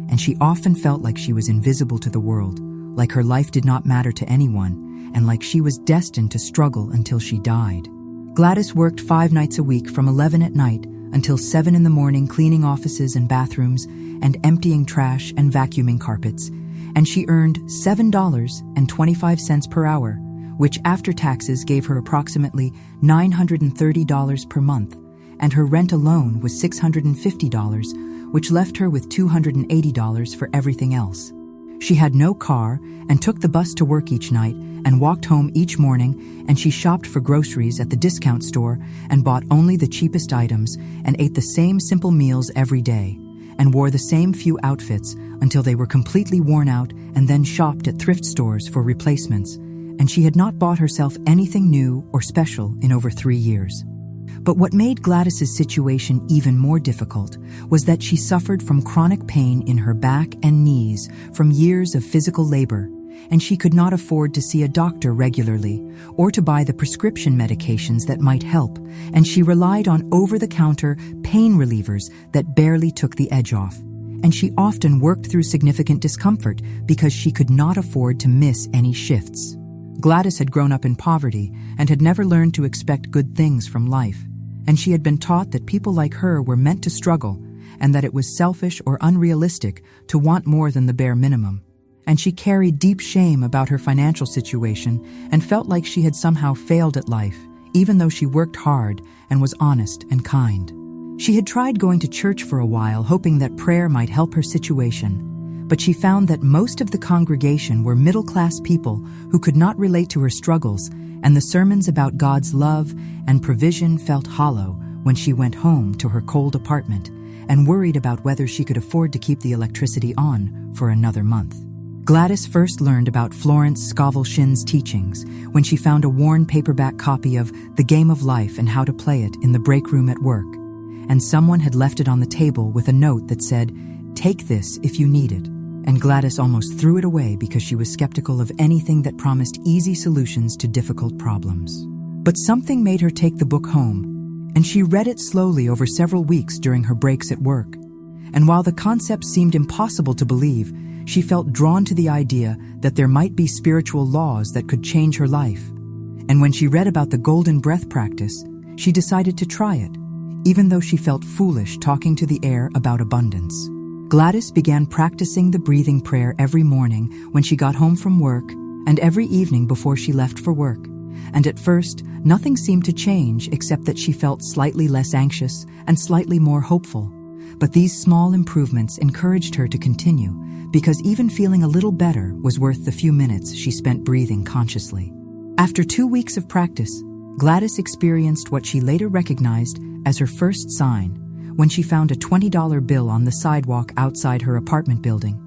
Speaker 1: And she often felt like she was invisible to the world, like her life did not matter to anyone, and like she was destined to struggle until she died. Gladys worked 5 nights a week from 11 at night until 7 in the morning, cleaning offices and bathrooms and emptying trash and vacuuming carpets, and she earned $7.25 per hour, which after taxes gave her approximately $930 per month, and her rent alone was $650, which left her with $280 for everything else. She had no car and took the bus to work each night and walked home each morning, and she shopped for groceries at the discount store and bought only the cheapest items and ate the same simple meals every day and wore the same few outfits until they were completely worn out, and then shopped at thrift stores for replacements, and she had not bought herself anything new or special in over 3 years. But what made Gladys's situation even more difficult was that she suffered from chronic pain in her back and knees from years of physical labor, and she could not afford to see a doctor regularly or to buy the prescription medications that might help, and she relied on over-the-counter pain relievers that barely took the edge off. and she often worked through significant discomfort because she could not afford to miss any shifts. Gladys had grown up in poverty and had never learned to expect good things from life, and she had been taught that people like her were meant to struggle and that it was selfish or unrealistic to want more than the bare minimum. And she carried deep shame about her financial situation and felt like she had somehow failed at life, even though she worked hard and was honest and kind. She had tried going to church for a while, hoping that prayer might help her situation, but she found that most of the congregation were middle-class people who could not relate to her struggles, and the sermons about God's love and provision felt hollow when she went home to her cold apartment and worried about whether she could afford to keep the electricity on for another month. Gladys first learned about Florence Scovel Shinn's teachings when she found a worn paperback copy of The Game of Life and How to Play It in the break room at work, and someone had left it on the table with a note that said, "Take this if you need it," and Gladys almost threw it away because she was skeptical of anything that promised easy solutions to difficult problems. But something made her take the book home, and she read it slowly over several weeks during her breaks at work. And while the concept seemed impossible to believe, she felt drawn to the idea that there might be spiritual laws that could change her life. And when she read about the golden breath practice, she decided to try it, even though she felt foolish talking to the air about abundance. Gladys began practicing the breathing prayer every morning when she got home from work and every evening before she left for work. And at first, nothing seemed to change except that she felt slightly less anxious and slightly more hopeful. But these small improvements encouraged her to continue, because even feeling a little better was worth the few minutes she spent breathing consciously. After 2 weeks of practice, Gladys experienced what she later recognized as her first sign when she found a $20 bill on the sidewalk outside her apartment building.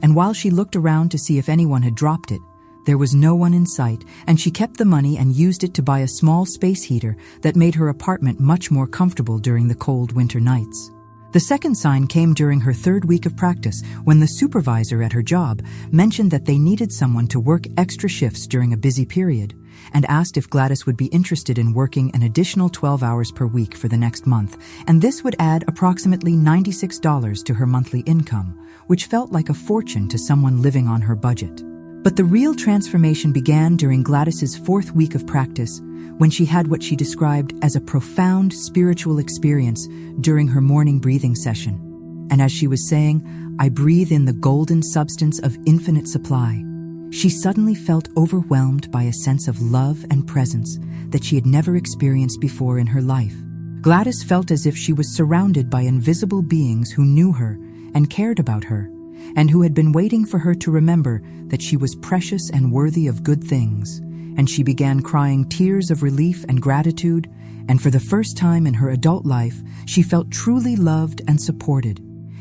Speaker 1: And while she looked around to see if anyone had dropped it, there was no one in sight, and she kept the money and used it to buy a small space heater that made her apartment much more comfortable during the cold winter nights. The second sign came during her 3rd week of practice when the supervisor at her job mentioned that they needed someone to work extra shifts during a busy period and asked if Gladys would be interested in working an additional 12 hours per week for the next month, and this would add approximately $96 to her monthly income, which felt like a fortune to someone living on her budget. But the real transformation began during Gladys's 4th week of practice, when she had what she described as a profound spiritual experience during her morning breathing session. And as she was saying, "I breathe in the golden substance of infinite supply," she suddenly felt overwhelmed by a sense of love and presence that she had never experienced before in her life. Gladys felt as if she was surrounded by invisible beings who knew her and cared about her, and who had been waiting for her to remember that she was precious and worthy of good things. And she began crying tears of relief and gratitude, and for the first time in her adult life, she felt truly loved and supported.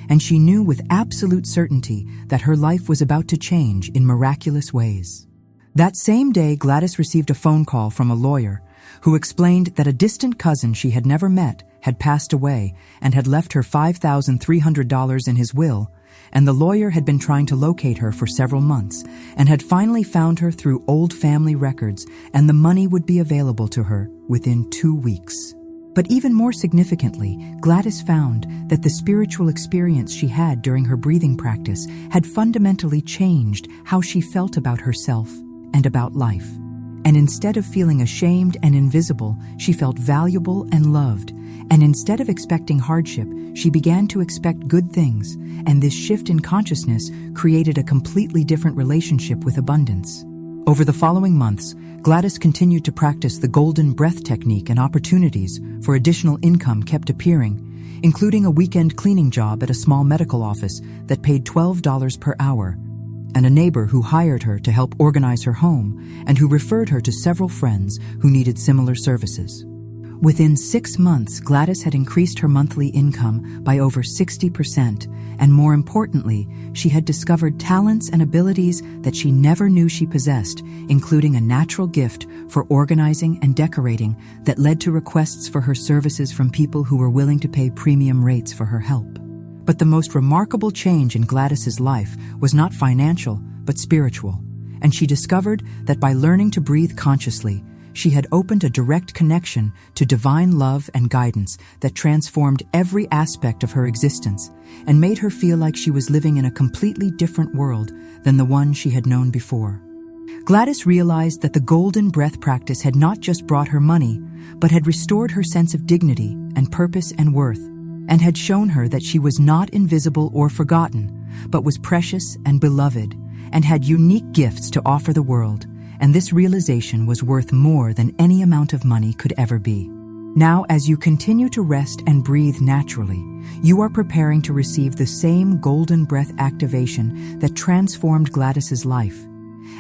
Speaker 1: And she knew with absolute certainty that her life was about to change in miraculous ways. That same day, Gladys received a phone call from a lawyer who explained that a distant cousin she had never met had passed away and had left her $5,300 in his will, and the lawyer had been trying to locate her for several months and had finally found her through old family records, and the money would be available to her within 2 weeks. But even more significantly, Gladys found that the spiritual experience she had during her breathing practice had fundamentally changed how she felt about herself and about life. And instead of feeling ashamed and invisible, she felt valuable and loved. And instead of expecting hardship, she began to expect good things, and this shift in consciousness created a completely different relationship with abundance. Over the following months, Gladys continued to practice the golden breath technique, and opportunities for additional income kept appearing, including a weekend cleaning job at a small medical office that paid $12 per hour, and a neighbor who hired her to help organize her home and who referred her to several friends who needed similar services. Within 6 months, Gladys had increased her monthly income by over 60%, and more importantly, she had discovered talents and abilities that she never knew she possessed, including a natural gift for organizing and decorating that led to requests for her services from people who were willing to pay premium rates for her help. But the most remarkable change in Gladys's life was not financial, but spiritual, and she discovered that by learning to breathe consciously, she had opened a direct connection to divine love and guidance that transformed every aspect of her existence and made her feel like she was living in a completely different world than the one she had known before. Gladys realized that the golden breath practice had not just brought her money, but had restored her sense of dignity and purpose and worth, and had shown her that she was not invisible or forgotten, but was precious and beloved, and had unique gifts to offer the world, and this realization was worth more than any amount of money could ever be. Now, as you continue to rest and breathe naturally, you are preparing to receive the same golden breath activation that transformed Gladys's life,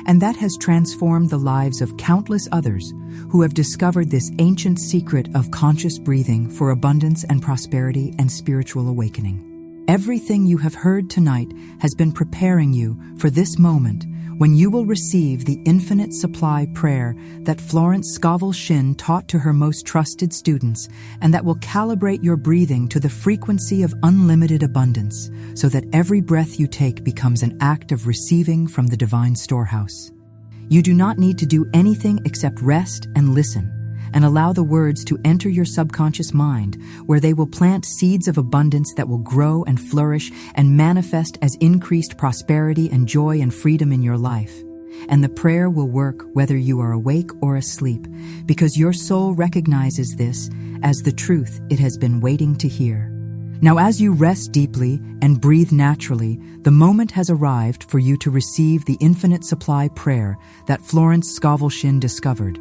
Speaker 1: and that has transformed the lives of countless others who have discovered this ancient secret of conscious breathing for abundance and prosperity and spiritual awakening. Everything you have heard tonight has been preparing you for this moment when you will receive the infinite supply prayer that Florence Scovel Shinn taught to her most trusted students, and that will calibrate your breathing to the frequency of unlimited abundance, so that every breath you take becomes an act of receiving from the divine storehouse. You do not need to do anything except rest and listen, and allow the words to enter your subconscious mind, where they will plant seeds of abundance that will grow and flourish and manifest as increased prosperity and joy and freedom in your life. And the prayer will work whether you are awake or asleep, because your soul recognizes this as the truth it has been waiting to hear. Now, as you rest deeply and breathe naturally, the moment has arrived for you to receive the infinite supply prayer that Florence Scovel Shinn discovered,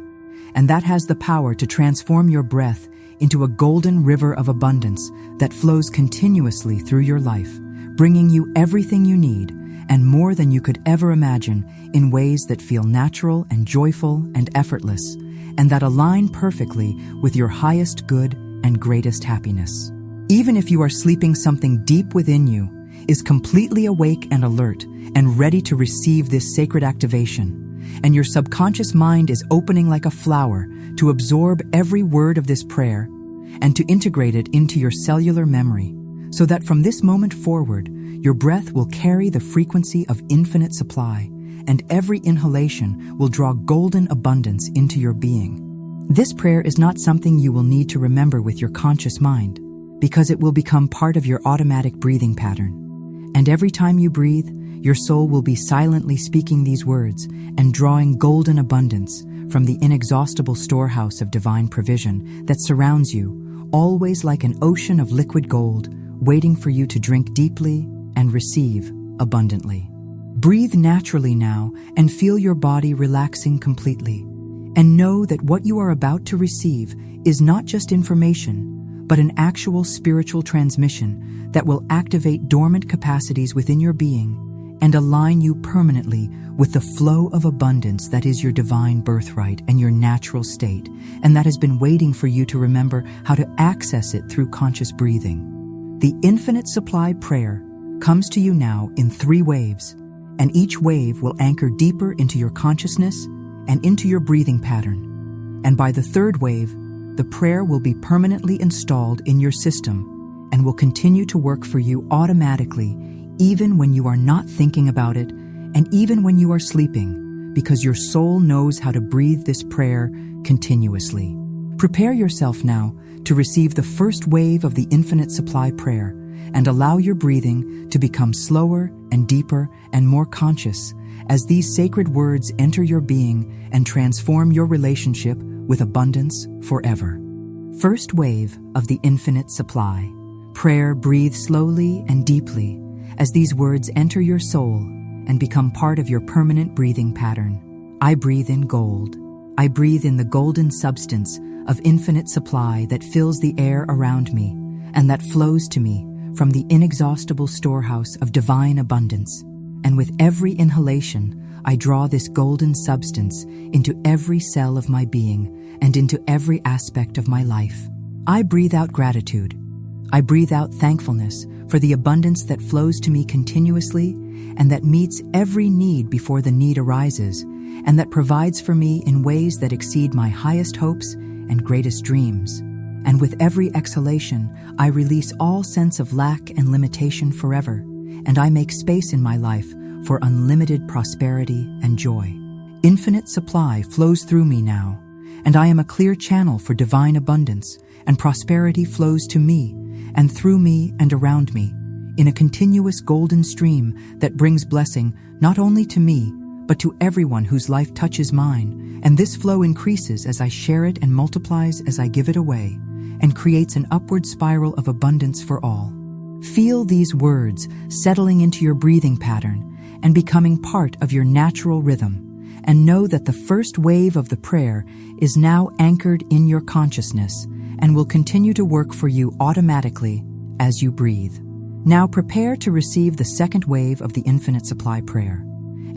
Speaker 1: and that has the power to transform your breath into a golden river of abundance that flows continuously through your life, bringing you everything you need and more than you could ever imagine in ways that feel natural and joyful and effortless, and that align perfectly with your highest good and greatest happiness. Even if you are sleeping, something deep within you is completely awake and alert and ready to receive this sacred activation. And your subconscious mind is opening like a flower to absorb every word of this prayer and to integrate it into your cellular memory, so that from this moment forward, your breath will carry the frequency of infinite supply, and every inhalation will draw golden abundance into your being. This prayer is not something you will need to remember with your conscious mind, because it will become part of your automatic breathing pattern. And every time you breathe, your soul will be silently speaking these words and drawing golden abundance from the inexhaustible storehouse of divine provision that surrounds you, always like an ocean of liquid gold, waiting for you to drink deeply and receive abundantly. Breathe naturally now and feel your body relaxing completely. And know that what you are about to receive is not just information, but an actual spiritual transmission that will activate dormant capacities within your being and align you permanently with the flow of abundance that is your divine birthright and your natural state, and that has been waiting for you to remember how to access it through conscious breathing. The infinite supply prayer comes to you now in 3 waves, and each wave will anchor deeper into your consciousness and into your breathing pattern. And by the 3rd wave, the prayer will be permanently installed in your system and will continue to work for you automatically, even when you are not thinking about it, and even when you are sleeping, because your soul knows how to breathe this prayer continuously. Prepare yourself now to receive the first wave of the infinite supply prayer, and allow your breathing to become slower and deeper and more conscious as these sacred words enter your being and transform your relationship with abundance forever. First wave of the infinite supply prayer. Breathe slowly and deeply as these words enter your soul and become part of your permanent breathing pattern. I breathe in gold. I breathe in the golden substance of infinite supply that fills the air around me and that flows to me from the inexhaustible storehouse of divine abundance. And with every inhalation, I draw this golden substance into every cell of my being and into every aspect of my life. I breathe out gratitude. I breathe out thankfulness for the abundance that flows to me continuously and that meets every need before the need arises, and that provides for me in ways that exceed my highest hopes and greatest dreams. And with every exhalation, I release all sense of lack and limitation forever, and I make space in my life for unlimited prosperity and joy. Infinite supply flows through me now, and I am a clear channel for divine abundance, and prosperity flows to me, and through me and around me, in a continuous golden stream that brings blessing not only to me, but to everyone whose life touches mine, and this flow increases as I share it and multiplies as I give it away, and creates an upward spiral of abundance for all. Feel these words settling into your breathing pattern and becoming part of your natural rhythm, and know that the first wave of the prayer is now anchored in your consciousness and will continue to work for you automatically as you breathe. Now prepare to receive the second wave of the infinite supply prayer,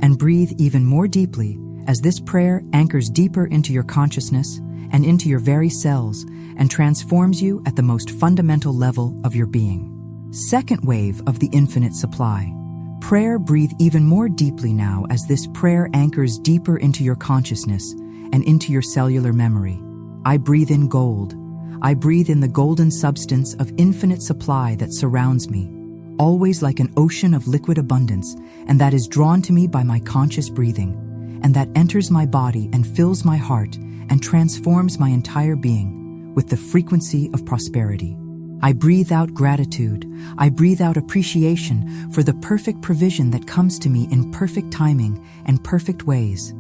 Speaker 1: and breathe even more deeply as this prayer anchors deeper into your consciousness and into your very cells and transforms you at the most fundamental level of your being. Second wave of the infinite supply prayer. Breathe even more deeply now as this prayer anchors deeper into your consciousness and into your cellular memory. I breathe in gold. I breathe in the golden substance of infinite supply that surrounds me, always like an ocean of liquid abundance, and that is drawn to me by my conscious breathing, and that enters my body and fills my heart and transforms my entire being with the frequency of prosperity. I breathe out gratitude. I breathe out appreciation for the perfect provision that comes to me in perfect timing and perfect ways,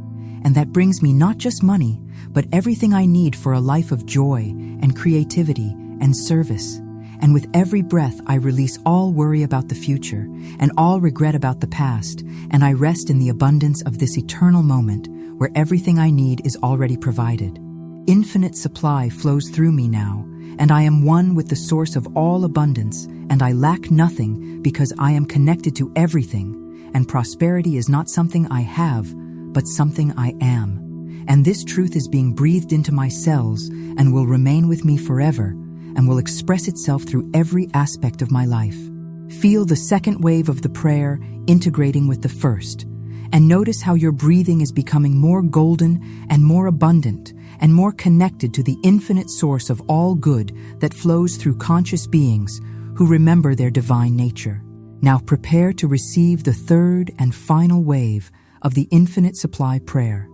Speaker 1: and that brings me not just money, but everything I need for a life of joy and creativity and service. And with every breath, I release all worry about the future and all regret about the past, and I rest in the abundance of this eternal moment where everything I need is already provided. Infinite supply flows through me now, and I am one with the source of all abundance, and I lack nothing because I am connected to everything, and prosperity is not something I have, but something I am. And this truth is being breathed into my cells and will remain with me forever, and will express itself through every aspect of my life. Feel the second wave of the prayer integrating with the first, and notice how your breathing is becoming more golden and more abundant and more connected to the infinite source of all good that flows through conscious beings who remember their divine nature. Now prepare to receive the third and final wave of the infinite supply prayer,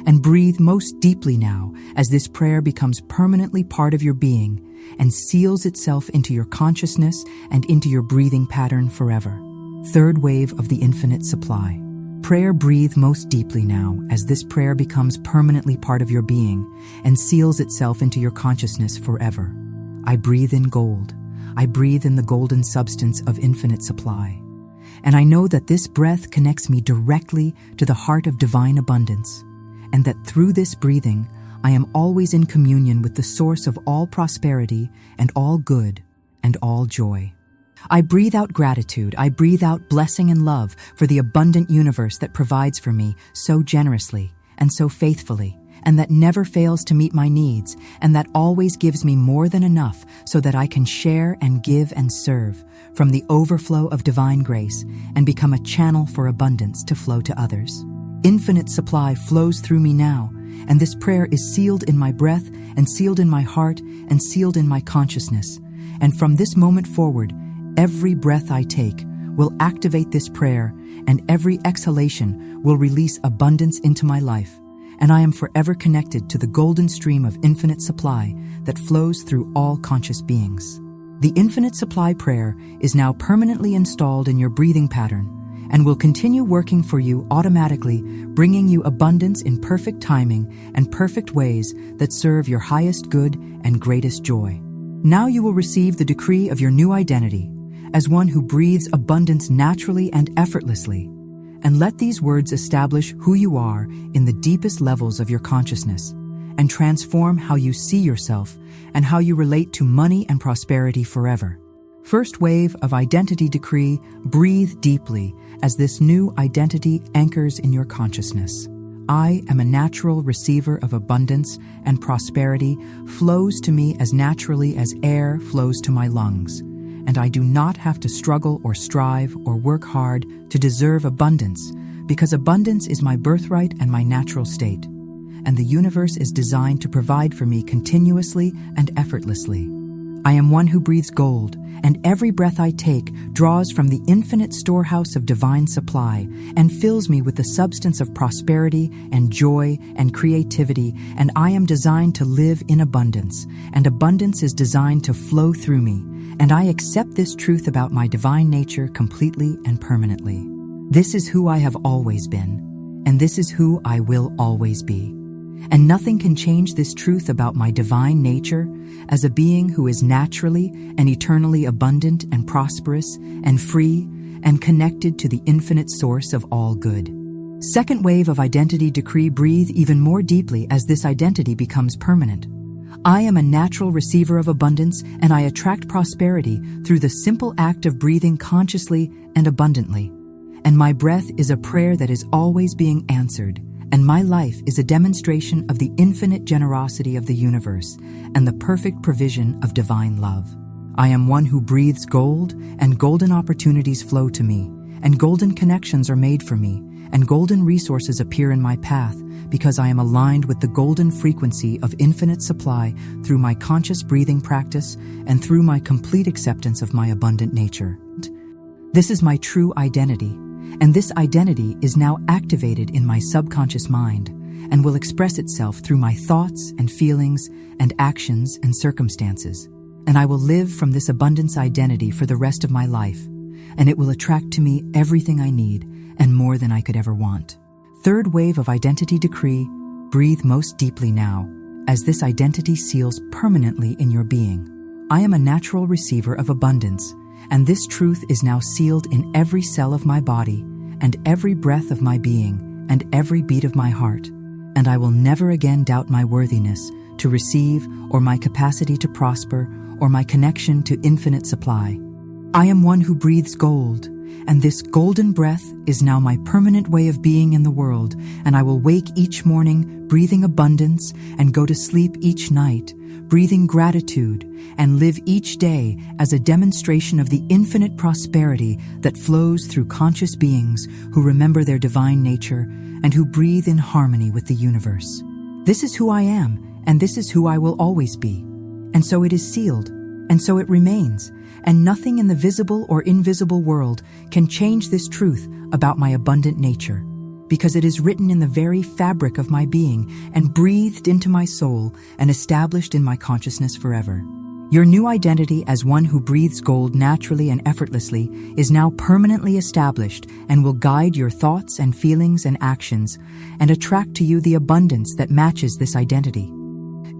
Speaker 1: and breathe most deeply now as this prayer becomes permanently part of your being and seals itself into your consciousness and into your breathing pattern forever. Third wave of the infinite supply prayer. Breathe most deeply now as this prayer becomes permanently part of your being and seals itself into your consciousness forever. I breathe in gold. I breathe in the golden substance of infinite supply. And I know that this breath connects me directly to the heart of divine abundance, and that through this breathing, I am always in communion with the source of all prosperity and all good and all joy. I breathe out gratitude. I breathe out blessing and love for the abundant universe that provides for me so generously and so faithfully, and that never fails to meet my needs, and that always gives me more than enough so that I can share and give and serve from the overflow of divine grace and become a channel for abundance to flow to others. Infinite supply flows through me now, and this prayer is sealed in my breath and sealed in my heart and sealed in my consciousness. And from this moment forward, every breath I take will activate this prayer, and every exhalation will release abundance into my life, and I am forever connected to the golden stream of infinite supply that flows through all conscious beings. The infinite supply prayer is now permanently installed in your breathing pattern and will continue working for you automatically, bringing you abundance in perfect timing and perfect ways that serve your highest good and greatest joy. Now you will receive the decree of your new identity as one who breathes abundance naturally and effortlessly, and let these words establish who you are in the deepest levels of your consciousness and transform how you see yourself and how you relate to money and prosperity forever. First wave of identity decree. Breathe deeply as this new identity anchors in your consciousness. I am a natural receiver of abundance, and prosperity flows to me as naturally as air flows to my lungs. And I do not have to struggle or strive or work hard to deserve abundance, because abundance is my birthright and my natural state, and the universe is designed to provide for me continuously and effortlessly. I am one who breathes gold, and every breath I take draws from the infinite storehouse of divine supply and fills me with the substance of prosperity and joy and creativity, and I am designed to live in abundance, and abundance is designed to flow through me, and I accept this truth about my divine nature completely and permanently. This is who I have always been, and this is who I will always be. And nothing can change this truth about my divine nature as a being who is naturally and eternally abundant and prosperous and free and connected to the infinite source of all good. Second wave of identity decree: breathe even more deeply as this identity becomes permanent. I am a natural receiver of abundance, and I attract prosperity through the simple act of breathing consciously and abundantly. And my breath is a prayer that is always being answered, and my life is a demonstration of the infinite generosity of the universe and the perfect provision of divine love. I am one who breathes gold, and golden opportunities flow to me, and golden connections are made for me, and golden resources appear in my path because I am aligned with the golden frequency of infinite supply through my conscious breathing practice and through my complete acceptance of my abundant nature. This is my true identity, and this identity is now activated in my subconscious mind and will express itself through my thoughts and feelings and actions and circumstances. And I will live from this abundance identity for the rest of my life, and it will attract to me everything I need and more than I could ever want. Third wave of identity decree: breathe most deeply now, as this identity seals permanently in your being. I am a natural receiver of abundance, and this truth is now sealed in every cell of my body and every breath of my being and every beat of my heart, and I will never again doubt my worthiness to receive or my capacity to prosper or my connection to infinite supply. I am one who breathes gold, and this golden breath is now my permanent way of being in the world, and I will wake each morning breathing abundance and go to sleep each night breathing gratitude, and live each day as a demonstration of the infinite prosperity that flows through conscious beings who remember their divine nature and who breathe in harmony with the universe. This is who I am, and this is who I will always be. And so it is sealed, and so it remains, and nothing in the visible or invisible world can change this truth about my abundant nature, because it is written in the very fabric of my being and breathed into my soul and established in my consciousness forever. Your new identity as one who breathes gold naturally and effortlessly is now permanently established and will guide your thoughts and feelings and actions and attract to you the abundance that matches this identity.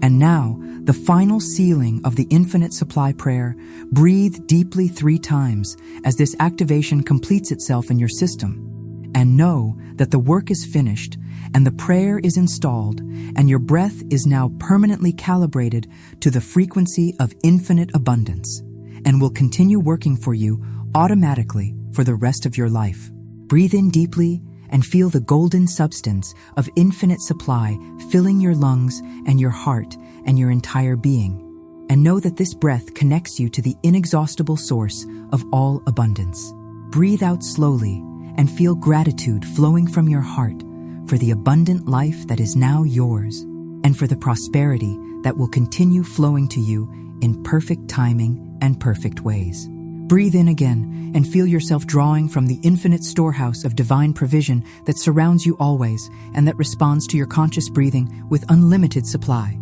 Speaker 1: And now, the final sealing of the infinite supply prayer: breathe deeply 3 times as this activation completes itself in your system. And know that the work is finished and the prayer is installed, and your breath is now permanently calibrated to the frequency of infinite abundance and will continue working for you automatically for the rest of your life. Breathe in deeply and feel the golden substance of infinite supply filling your lungs and your heart and your entire being. And know that this breath connects you to the inexhaustible source of all abundance. Breathe out slowly and feel gratitude flowing from your heart for the abundant life that is now yours and for the prosperity that will continue flowing to you in perfect timing and perfect ways. Breathe in again and feel yourself drawing from the infinite storehouse of divine provision that surrounds you always and that responds to your conscious breathing with unlimited supply.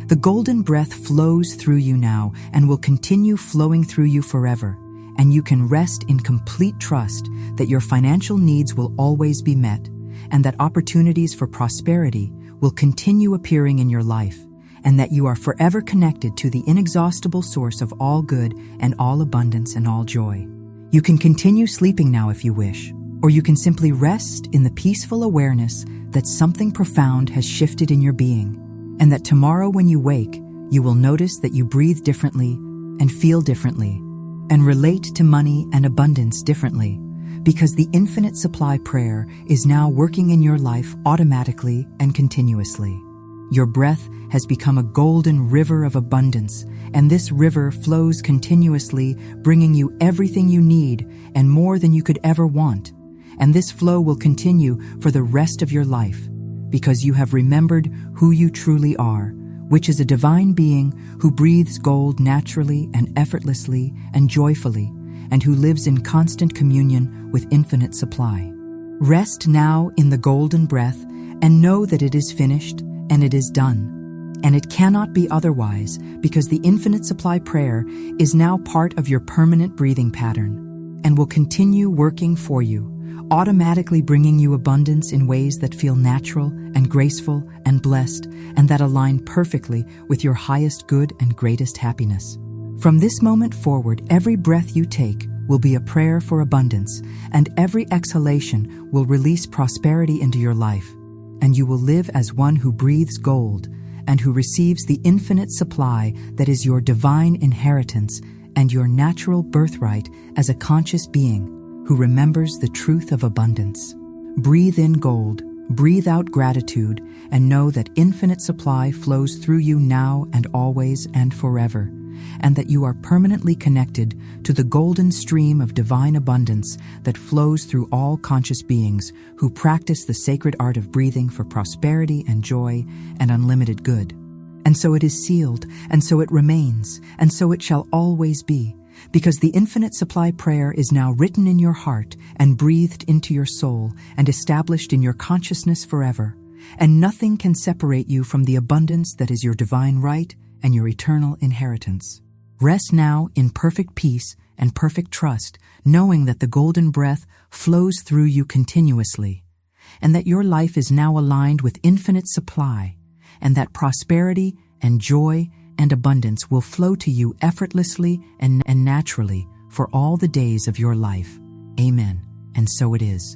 Speaker 1: The golden breath flows through you now and will continue flowing through you forever, and you can rest in complete trust that your financial needs will always be met and that opportunities for prosperity will continue appearing in your life, and that you are forever connected to the inexhaustible source of all good and all abundance and all joy. You can continue sleeping now if you wish, or you can simply rest in the peaceful awareness that something profound has shifted in your being, and that tomorrow when you wake, you will notice that you breathe differently and feel differently and relate to money and abundance differently, because the infinite supply prayer is now working in your life automatically and continuously. Your breath has become a golden river of abundance, and this river flows continuously, bringing you everything you need and more than you could ever want. And this flow will continue for the rest of your life, because you have remembered who you truly are, which is a divine being who breathes gold naturally and effortlessly and joyfully, and who lives in constant communion with infinite supply. Rest now in the golden breath and know that it is finished and it is done. And it cannot be otherwise, because the infinite supply prayer is now part of your permanent breathing pattern and will continue working for you, automatically bringing you abundance in ways that feel natural and graceful and blessed, and that align perfectly with your highest good and greatest happiness. From this moment forward, every breath you take will be a prayer for abundance, and every exhalation will release prosperity into your life, and you will live as one who breathes gold and who receives the infinite supply that is your divine inheritance and your natural birthright as a conscious being who remembers the truth of abundance. Breathe in gold, breathe out gratitude, and know that infinite supply flows through you now and always and forever, and that you are permanently connected to the golden stream of divine abundance that flows through all conscious beings who practice the sacred art of breathing for prosperity and joy and unlimited good. And so it is sealed, and so it remains, and so it shall always be, because the infinite supply prayer is now written in your heart and breathed into your soul and established in your consciousness forever, and nothing can separate you from the abundance that is your divine right and your eternal inheritance. Rest now in perfect peace and perfect trust, knowing that the golden breath flows through you continuously, and that your life is now aligned with infinite supply, and that prosperity and joy and abundance will flow to you effortlessly and naturally for all the days of your life. Amen. And so it is.